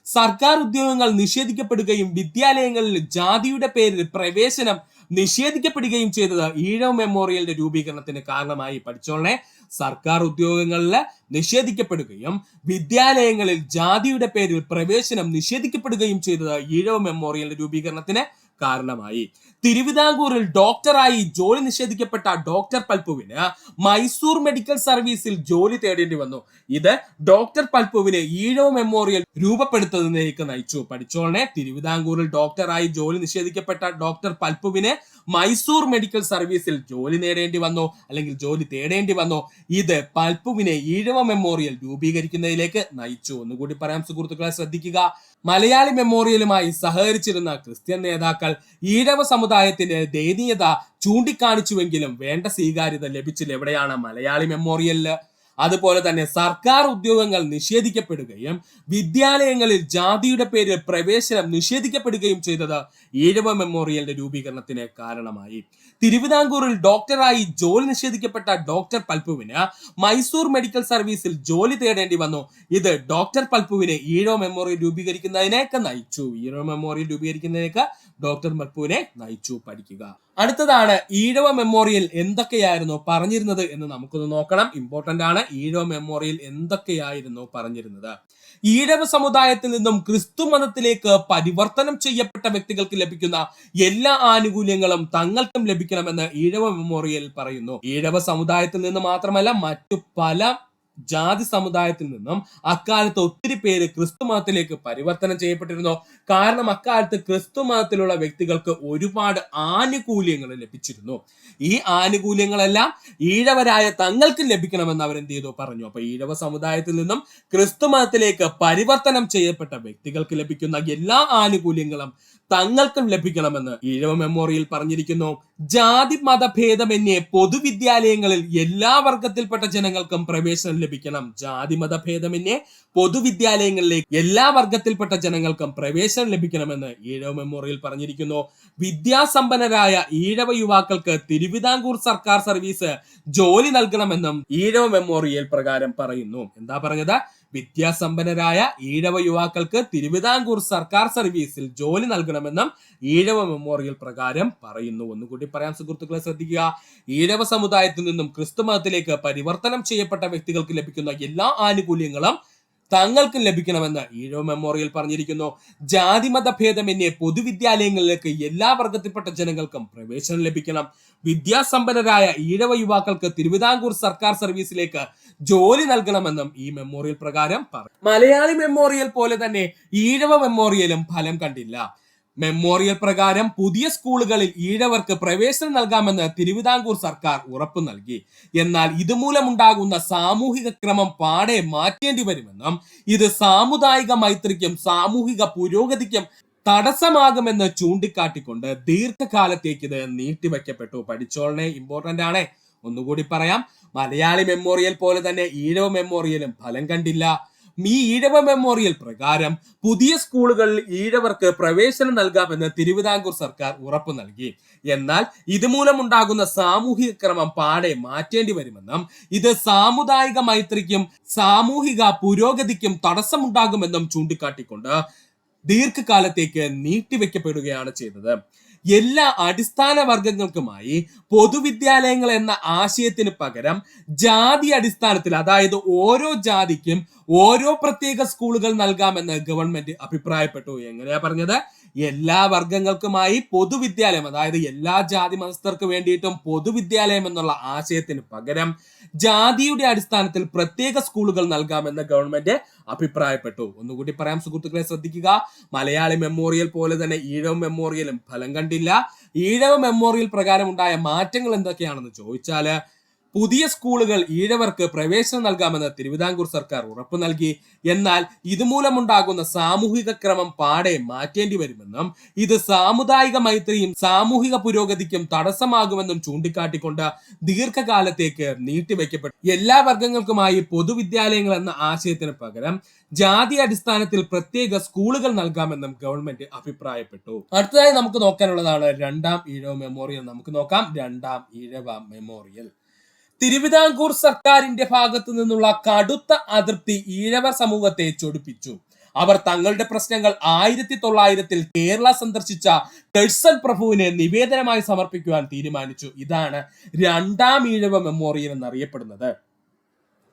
സർക്കാർ ഉദ്യോഗങ്ങൾ നിഷേധിക്കപ്പെടുകയും വിദ്യാലയങ്ങളിൽ ജാതിയുടെ പേരിൽ പ്രവേശനം നിഷേധിക്കപ്പെടുകയും ചെയ്തത് ഈഴവ മെമ്മോറിയലിന്റെ രൂപീകരണത്തിന് കാരണമായി. പഠിച്ചോളെ, സർക്കാർ ഉദ്യോഗങ്ങളിൽ നിഷേധിക്കപ്പെടുകയും വിദ്യാലയങ്ങളിൽ ജാതിയുടെ പേരിൽ പ്രവേശനം നിഷേധിക്കപ്പെടുകയും ചെയ്തത് ഈഴവ മെമ്മോറിയലിന്റെ രൂപീകരണത്തിന് കാരണമായി. തിരുവിതാംകൂറിൽ ഡോക്ടറായി ജോലി നിഷേധിക്കപ്പെട്ട ഡോക്ടർ പൽപ്പുവിന് മൈസൂർ മെഡിക്കൽ സർവീസിൽ ജോലി തേടേണ്ടി വന്നു. ഇത് ഡോക്ടർ പൽപ്പുവിന് ഈഴവ മെമ്മോറിയൽ രൂപപ്പെടുത്തുന്നതിലേക്ക് നയിച്ചു. പഠിച്ചോളനെ, തിരുവിതാംകൂറിൽ ഡോക്ടറായി ജോലി നിഷേധിക്കപ്പെട്ട ഡോക്ടർ പൽപ്പുവിന് മൈസൂർ മെഡിക്കൽ സർവീസിൽ ജോലി നേടേണ്ടി വന്നു, അല്ലെങ്കിൽ ജോലി തേടേണ്ടി വന്നു. ഇത് പൽപ്പുവിനെ ഈഴവ മെമ്മോറിയൽ രൂപീകരിക്കുന്നതിലേക്ക് നയിച്ചു. ഒന്നുകൂടി പറയാം സുഹൃത്തുക്കളെ, ശ്രദ്ധിക്കുക. മലയാളി മെമ്മോറിയലുമായി സഹകരിച്ചിരുന്ന ക്രിസ്ത്യൻ നേതാക്കൾ ഈഴവ സമുദായത്തിന്റെ ദയനീയത ചൂണ്ടിക്കാണിച്ചുവെങ്കിലും വേണ്ട സ്വീകാര്യത ലഭിച്ചില്ല. എവിടെയാണ്? മലയാളി മെമ്മോറിയലില്. അതുപോലെ തന്നെ സർക്കാർ ഉദ്യോഗങ്ങൾ നിഷേധിക്കപ്പെടുകയും വിദ്യാലയങ്ങളിൽ ജാതിയുടെ പേരിൽ പ്രവേശനം നിഷേധിക്കപ്പെടുകയും ചെയ്തത് ഈഴവ മെമ്മോറിയലിന്റെ രൂപീകരണത്തിന് കാരണമായി. തിരുവിതാംകൂറിൽ ഡോക്ടറായി ജോലി നിഷേധിക്കപ്പെട്ട ഡോക്ടർ പൽപ്പുവിന് മൈസൂർ മെഡിക്കൽ സർവീസിൽ ജോലി തേടേണ്ടി വന്നു. ഇത് ഡോക്ടർ പൽപ്പുവിനെ ഈഴവ മെമ്മോറിയൽ രൂപീകരിക്കുന്നതിനേക്ക് നയിച്ചു. ഈഴവ മെമ്മോറിയൽ രൂപീകരിക്കുന്നതിനേക്ക് ഡോക്ടർ പൽപ്പുവിനെ നയിച്ചു. പഠിക്കുക. അടുത്തതാണ് ഈഴവ മെമ്മോറിയൽ എന്തൊക്കെയായിരുന്നു പറഞ്ഞിരുന്നത് എന്ന് നമുക്കൊന്ന് നോക്കണം. ഇമ്പോർട്ടന്റ് ആണ്. ഈഴവ മെമ്മോറിയൽ എന്തൊക്കെയായിരുന്നു പറഞ്ഞിരുന്നത്? ഈഴവ സമുദായത്തിൽ നിന്നും ക്രിസ്തു മതത്തിലേക്ക് പരിവർത്തനം ചെയ്യപ്പെട്ട വ്യക്തികൾക്ക് ലഭിക്കുന്ന എല്ലാ ആനുകൂല്യങ്ങളും തങ്ങൾക്കും ലഭിക്കണമെന്ന് ഈഴവ മെമ്മോറിയൽ പറയുന്നു. ഈഴവ സമുദായത്തിൽ നിന്ന് മാത്രമല്ല മറ്റു പല ജാതി സമുദായത്തിൽ നിന്നും അക്കാലത്ത് ഒത്തിരി പേര് ക്രിസ്തു മതത്തിലേക്ക് പരിവർത്തനം ചെയ്യപ്പെട്ടിരുന്നു. കാരണം അക്കാലത്ത് ക്രിസ്തു മതത്തിലുള്ള വ്യക്തികൾക്ക് ഒരുപാട് ആനുകൂല്യങ്ങൾ ലഭിച്ചിരുന്നു. ഈ ആനുകൂല്യങ്ങളെല്ലാം ഈഴവരായ തങ്ങൾക്ക് ലഭിക്കണമെന്ന് അവരെന്ത് ചെയ്തു പറഞ്ഞു. അപ്പൊ ഈഴവ സമുദായത്തിൽ നിന്നും ക്രിസ്തു മതത്തിലേക്ക് പരിവർത്തനം ചെയ്യപ്പെട്ട വ്യക്തികൾക്ക് ലഭിക്കുന്ന എല്ലാ ആനുകൂല്യങ്ങളും തങ്ങൾക്കും ലഭിക്കണമെന്ന് ഈഴവ മെമ്മോറിയൽ പറഞ്ഞിരിക്കുന്നു. ജാതി മതഭേദമന്യേ പൊതുവിദ്യാലയങ്ങളിൽ എല്ലാ വർഗത്തിൽപ്പെട്ട ജനങ്ങൾക്കും പ്രവേശനം ലഭിക്കണം. ജാതി മതഭേദമന്യേ പൊതുവിദ്യാലയങ്ങളിലേക്ക് എല്ലാ വർഗത്തിൽപ്പെട്ട ജനങ്ങൾക്കും പ്രവേശനം ലഭിക്കണമെന്ന് ഈഴവ മെമ്മോറിയൽ പറഞ്ഞിരിക്കുന്നു. വിദ്യാസമ്പന്നരായ ഈഴവ യുവാക്കൾക്ക് തിരുവിതാംകൂർ സർക്കാർ സർവീസ് ജോലി നൽകണമെന്നും ഈഴവ മെമ്മോറിയൽ പ്രകാരം പറയുന്നു. എന്താ പറഞ്ഞത്? വിദ്യാസമ്പന്നരായ ഈഴവ യുവാക്കൾക്ക് തിരുവിതാംകൂർ സർക്കാർ സർവീസിൽ ജോലി നൽകണമെന്നും ഈഴവ മെമ്മോറിയൽ പ്രകാരം പറയുന്നു. ഒന്നുകൂടി പറയാൻ സുഹൃത്തുക്കളെ ശ്രദ്ധിക്കുക. ഈഴവ സമുദായത്തിൽ നിന്നും ക്രിസ്തു മതത്തിലേക്ക് പരിവർത്തനം ചെയ്യപ്പെട്ട വ്യക്തികൾക്ക് ലഭിക്കുന്ന എല്ലാ ആനുകൂല്യങ്ങളും തങ്ങൾക്കും ലഭിക്കണമെന്ന് ഈഴവ മെമ്മോറിയൽ പറഞ്ഞിരിക്കുന്നു. ജാതിമത ഭേദമന്യേ പൊതുവിദ്യാലയങ്ങളിലേക്ക് എല്ലാ വർഗത്തിൽപ്പെട്ട ജനങ്ങൾക്കും പ്രവേശനം ലഭിക്കണം. വിദ്യാസമ്പന്നരായ ഈഴവ യുവാക്കൾക്ക് തിരുവിതാംകൂർ സർക്കാർ സർവീസിലേക്ക് ജോലി നൽകണമെന്നും ഈ മെമ്മോറിയൽ പ്രകാരം പറയും. മലയാളി മെമ്മോറിയൽ പോലെ തന്നെ ഈഴവ മെമ്മോറിയലും ഫലം കണ്ടില്ല. മെമ്മോറിയൽ പ്രകാരം പുതിയ സ്കൂളുകളിൽ ഈഴവർക്ക് പ്രവേശനം നൽകാമെന്ന് തിരുവിതാംകൂർ സർക്കാർ ഉറപ്പു നൽകി. എന്നാൽ ഇതുമൂലമുണ്ടാകുന്ന സാമൂഹിക ക്രമം പാടെ മാറ്റേണ്ടി വരുമെന്നും ഇത് സാമുദായിക മൈത്രിക്കും സാമൂഹിക പുരോഗതിക്കും തടസ്സമാകുമെന്ന് ചൂണ്ടിക്കാട്ടിക്കൊണ്ട് ദീർഘകാലത്തേക്ക് ഇത് നീട്ടിവെക്കപ്പെട്ടു. പഠിച്ചോളനെ, ഇമ്പോർട്ടന്റ് ആണ്. ഒന്നുകൂടി പറയാം. മലയാളി മെമ്മോറിയൽ പോലെ തന്നെ ഈഴവ മെമ്മോറിയലും ഫലം കണ്ടില്ല. ഈ ഈഴവ മെമ്മോറിയൽ പ്രകാരം പുതിയ സ്കൂളുകളിൽ ഈഴവർക്ക് പ്രവേശനം നൽകാമെന്ന് തിരുവിതാംകൂർ സർക്കാർ ഉറപ്പു നൽകി. എന്നാൽ ഇതുമൂലമുണ്ടാകുന്ന സാമൂഹിക ക്രമം പാടെ മാറ്റേണ്ടി വരുമെന്നും ഇത് സാമുദായിക മൈത്രിക്കും സാമൂഹിക പുരോഗതിക്കും തടസ്സമുണ്ടാകുമെന്നും ചൂണ്ടിക്കാട്ടിക്കൊണ്ട് ദീർഘകാലത്തേക്ക് നീട്ടിവെക്കപ്പെടുകയാണ് ചെയ്തത്. എല്ലാ അടിസ്ഥാന വർഗങ്ങൾക്കുമായി പൊതുവിദ്യാലയങ്ങൾ എന്ന ആശയത്തിന് പകരം ജാതി അടിസ്ഥാനത്തിൽ, അതായത് ഓരോ ജാതിക്കും ഓരോ പ്രത്യേക സ്കൂളുകൾ നൽകാമെന്ന് ഗവൺമെന്റ് അഭിപ്രായപ്പെട്ടു. എങ്ങനെയാ പറഞ്ഞത്? എല്ലാ വർഗങ്ങൾക്കുമായി പൊതുവിദ്യാലയം, അതായത് എല്ലാ ജാതി മതസ്ഥർക്ക് വേണ്ടിയിട്ടും പൊതുവിദ്യാലയം എന്നുള്ള ആശയത്തിന് പകരം ജാതിയുടെ അടിസ്ഥാനത്തിൽ പ്രത്യേക സ്കൂളുകൾ നൽകാമെന്ന് ഗവൺമെന്റ് അഭിപ്രായപ്പെട്ടു. ഒന്നുകൂടി പറയാം സുഹൃത്തുക്കളെ, ശ്രദ്ധിക്കുക. മലയാളി മെമ്മോറിയൽ പോലെ തന്നെ ഈഴവ മെമ്മോറിയലും ഫലം കണ്ടില്ല. ഈഴവ മെമ്മോറിയൽ പ്രകാരം ഉണ്ടായ മാറ്റങ്ങൾ എന്തൊക്കെയാണെന്ന് ചോദിച്ചാല്, പുതിയ സ്കൂളുകൾ ഈഴവർക്ക് പ്രവേശനം നൽകാമെന്ന് തിരുവിതാംകൂർ സർക്കാർ ഉറപ്പു നൽകി. എന്നാൽ ഇതുമൂലമുണ്ടാകുന്ന സാമൂഹിക ക്രമം പാടെ മാറ്റേണ്ടി വരുമെന്നും ഇത് സാമുദായിക മൈത്രിയും സാമൂഹിക പുരോഗതിക്കും തടസ്സമാകുമെന്നും ചൂണ്ടിക്കാട്ടിക്കൊണ്ട് ദീർഘകാലത്തേക്ക് നീട്ടിവെക്കപ്പെട്ടു. എല്ലാ വർഗങ്ങൾക്കുമായി പൊതുവിദ്യാലയങ്ങൾ എന്ന ആശയത്തിന് പകരം ജാതി അടിസ്ഥാനത്തിൽ പ്രത്യേക സ്കൂളുകൾ നൽകാമെന്നും ഗവൺമെന്റ് അഭിപ്രായപ്പെട്ടു. അടുത്തതായി നമുക്ക് നോക്കാനുള്ളതാണ് രണ്ടാം ഈഴവ മെമ്മോറിയൽ. നമുക്ക് നോക്കാം രണ്ടാം ഈഴവ മെമ്മോറിയൽ. തിരുവിതാംകൂർ സർക്കാരിന്റെ ഭാഗത്തു നിന്നുള്ള കടുത്ത അതൃപ്തി ഈഴവ സമൂഹത്തെ ചൊടിപ്പിച്ചു. അവർ തങ്ങളുടെ പ്രശ്നങ്ങൾ 1900 കേരള സന്ദർശിച്ച കഴ്സൺ പ്രഭുവിന് നിവേദനമായി സമർപ്പിക്കുവാൻ തീരുമാനിച്ചു. ഇതാണ് രണ്ടാം ഈഴവ മെമ്മോറിയൽ എന്നറിയപ്പെടുന്നത്.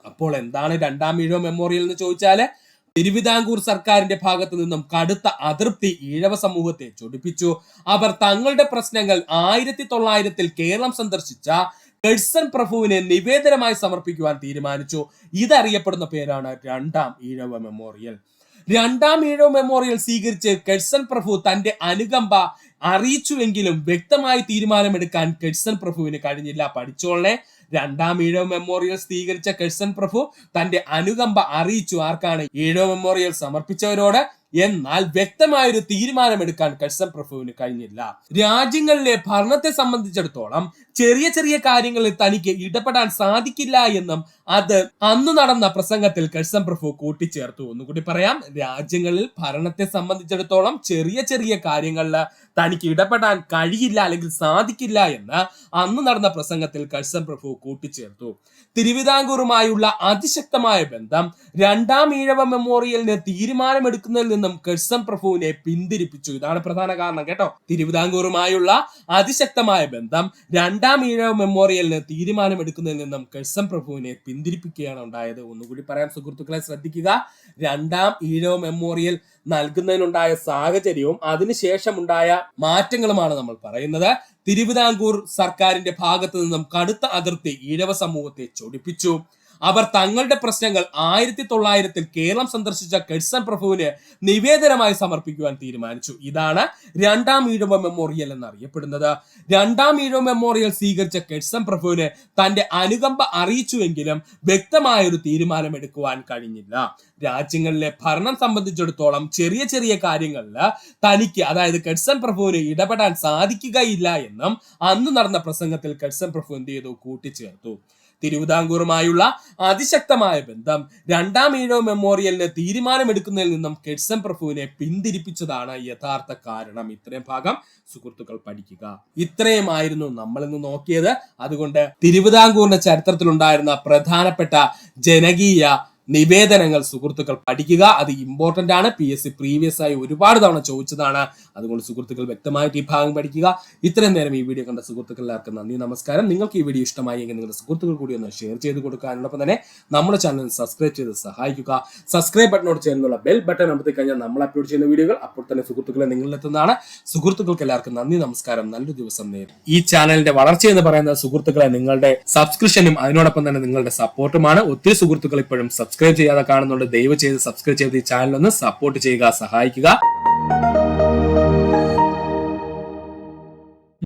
അപ്പോൾ എന്താണ് രണ്ടാം ഈഴവ മെമ്മോറിയൽ എന്ന് ചോദിച്ചാല്, തിരുവിതാംകൂർ സർക്കാരിന്റെ ഭാഗത്തു നിന്നും കടുത്ത അതൃപ്തി ഈഴവ സമൂഹത്തെ ചൊടിപ്പിച്ചു. അവർ തങ്ങളുടെ പ്രശ്നങ്ങൾ 1900 കേരളം സന്ദർശിച്ച കഴ്സൺ പ്രഭുവിനെ നിവേദനമായി സമർപ്പിക്കുവാൻ തീരുമാനിച്ചു. ഇതറിയപ്പെടുന്ന പേരാണ് രണ്ടാം ഈഴവ മെമ്മോറിയൽ. രണ്ടാം ഈഴവ മെമ്മോറിയൽ സ്വീകരിച്ച് കഴ്സൺ പ്രഭു തന്റെ അനുകമ്പ അറിയിച്ചുവെങ്കിലും വ്യക്തമായി തീരുമാനമെടുക്കാൻ കഴ്സൺ പ്രഭുവിന് കഴിഞ്ഞില്ല. പഠിച്ചോളനെ, രണ്ടാം ഈഴവ മെമ്മോറിയൽ സ്വീകരിച്ച കഴ്സൺ പ്രഭു തന്റെ അനുകമ്പ അറിയിച്ചു. ആർക്കാണ്? ഈഴവ മെമ്മോറിയൽ സമർപ്പിച്ചവരോട്. എന്നാൽ വ്യക്തമായൊരു തീരുമാനമെടുക്കാൻ കഴ്സൺ പ്രഭുവിന് കഴിഞ്ഞില്ല. രാജ്യങ്ങളിലെ ഭരണത്തെ സംബന്ധിച്ചിടത്തോളം ചെറിയ ചെറിയ കാര്യങ്ങളിൽ തനിക്ക് ഇടപെടാൻ സാധിക്കില്ല എന്നും അത് അന്ന് നടന്ന പ്രസംഗത്തിൽ കഴ്സൺ പ്രഭു കൂട്ടിച്ചേർത്തു. ഒന്നുകൂടി പറയാം. രാജ്യങ്ങളിൽ ഭരണത്തെ സംബന്ധിച്ചിടത്തോളം ചെറിയ ചെറിയ കാര്യങ്ങളിൽ തനിക്ക് ഇടപെടാൻ കഴിയില്ല അല്ലെങ്കിൽ സാധിക്കില്ല എന്ന് അന്ന് നടന്ന പ്രസംഗത്തിൽ കഴ്സൺ പ്രഭു കൂട്ടിച്ചേർത്തു. തിരുവിതാംകൂറുമായുള്ള അതിശക്തമായ ബന്ധം രണ്ടാം ഈഴവ മെമ്മോറിയലിന് തീരുമാനമെടുക്കുന്നതിൽ നിന്നും കഴ്സൺ പ്രഭുവിനെ പിന്തിരിപ്പിച്ചു. ഇതാണ് പ്രധാന കാരണം കേട്ടോ. തിരുവിതാംകൂറുമായുള്ള അതിശക്തമായ ബന്ധം രണ്ടാം ഈഴവ മെമ്മോറിയലിന് തീരുമാനമെടുക്കുന്നതിൽ നിന്നും കഴ്സൺ പ്രഭുവിനെ പിന്തിരിപ്പിക്കുകയാണ് ഉണ്ടായത്. ഒന്നുകൂടി പറയാം സുഹൃത്തുക്കളെ, ശ്രദ്ധിക്കുക. രണ്ടാം ഈഴവ മെമ്മോറിയൽ നൽകുന്നതിനുണ്ടായ സാഹചര്യവും അതിനുശേഷമുണ്ടായ മാറ്റങ്ങളുമാണ് നമ്മൾ പറയുന്നത്. തിരുവിതാംകൂർ സർക്കാരിന്റെ ഭാഗത്തു നിന്നും കടുത്ത അതിർത്തി ഈഴവ സമൂഹത്തെ ചൊടിപ്പിച്ചു. അവർ തങ്ങളുടെ പ്രശ്നങ്ങൾ 1900 കേരളം സന്ദർശിച്ച കെഡ്സൺ പ്രഭുവിന് നിവേദനമായി സമർപ്പിക്കുവാൻ തീരുമാനിച്ചു. ഇതാണ് രണ്ടാം ഈഴവ മെമ്മോറിയൽ എന്നറിയപ്പെടുന്നത്. രണ്ടാം ഈഴവ മെമ്മോറിയൽ സ്വീകരിച്ച കെഡ്സൺ പ്രഭുവിന് തന്റെ അനുകമ്പ അറിയിച്ചുവെങ്കിലും വ്യക്തമായൊരു തീരുമാനമെടുക്കുവാൻ കഴിഞ്ഞില്ല. രാജ്യങ്ങളിലെ ഭരണം സംബന്ധിച്ചിടത്തോളം ചെറിയ ചെറിയ കാര്യങ്ങളിൽ തനിക്ക്, അതായത് കെഡ്സൺ പ്രഭുവിന് ഇടപെടാൻ സാധിക്കുകയില്ല എന്നും അന്ന് നടന്ന പ്രസംഗത്തിൽ കെഡ്സൺ പ്രഭു എന്ത് ചെയ്തു? കൂട്ടിച്ചേർത്തു. തിരുവിതാംകൂറുമായുള്ള അതിശക്തമായ ബന്ധം രണ്ടാം ഈഴവ മെമ്മോറിയലിന് തീരുമാനമെടുക്കുന്നതിൽ നിന്നും കെഡ്സൺ പ്രഭുവിനെ പിന്തിരിപ്പിച്ചതാണ് യഥാർത്ഥ കാരണം. ഇത്രയും ഭാഗം സുഹൃത്തുക്കൾ പഠിക്കുക. ഇത്രയുമായിരുന്നു നമ്മൾ ഇന്ന് നോക്കിയത്. അതുകൊണ്ട് തിരുവിതാംകൂറിന്റെ ചരിത്രത്തിലുണ്ടായിരുന്ന പ്രധാനപ്പെട്ട ജനകീയ നിവേദനങ്ങൾ സുഹൃത്തുക്കൾ പഠിക്കുക. അത് ഇമ്പോർട്ടന്റ് ആണ്. PSC പ്രീവിയസ് ആയി ഒരുപാട് തവണ ചോദിച്ചതാണ്. അതുകൊണ്ട് സുഹൃത്തുക്കൾ വ്യക്തമായിട്ട് ഈ ഭാഗം പഠിക്കുക. ഇത്രയും നേരം ഈ വീഡിയോ കണ്ട സുഹൃത്തുക്കൾ എല്ലാവർക്കും നന്ദി, നമസ്കാരം. നിങ്ങൾക്ക് ഈ വീഡിയോ ഇഷ്ടമായെങ്കിൽ നിങ്ങളുടെ സുഹൃത്തുക്കൾ കൂടി ഒന്ന് ഷെയർ ചെയ്ത് കൊടുക്കുക. അതിനോടൊപ്പം തന്നെ നമ്മുടെ ചാനൽ സബ്സ്ക്രൈബ് ചെയ്ത് സഹായിക്കുക. സബ്സ്ക്രൈബ് ബട്ടനോട് ചേർന്നുള്ള ബെൽ ബട്ടൺ അമർത്തി കഴിഞ്ഞാൽ നമ്മൾ അപ്ലോഡ് ചെയ്യുന്ന വീഡിയോകൾ അപ്പോൾ തന്നെ സുഹൃത്തുക്കളെ നിങ്ങളിലെത്തുന്നതാണ്. സുഹൃത്തുക്കൾക്ക് എല്ലാവർക്കും നന്ദി, നമസ്കാരം. നല്ലൊരു ദിവസം നേരും. ഈ ചാനലിന്റെ വളർച്ച എന്ന് പറയുന്ന സുഹൃത്തുക്കളെ നിങ്ങളുടെ സബ്സ്ക്രിപ്ഷനും അതിനോടൊപ്പം തന്നെ നിങ്ങളുടെ സപ്പോർട്ടുമാണ്. ഒത്തിരി സുഹൃത്തുക്കൾ ഇപ്പോഴും സബ്സ്ക്രൈബ് ചെയ്യാതെ കാണുന്നുണ്ട്. ദയവ് ചെയ്ത് സബ്സ്ക്രൈബ് ചെയ്ത് ഈ ചാനൽ ഒന്ന് സപ്പോർട്ട് ചെയ്യുക, സഹായിക്കുക.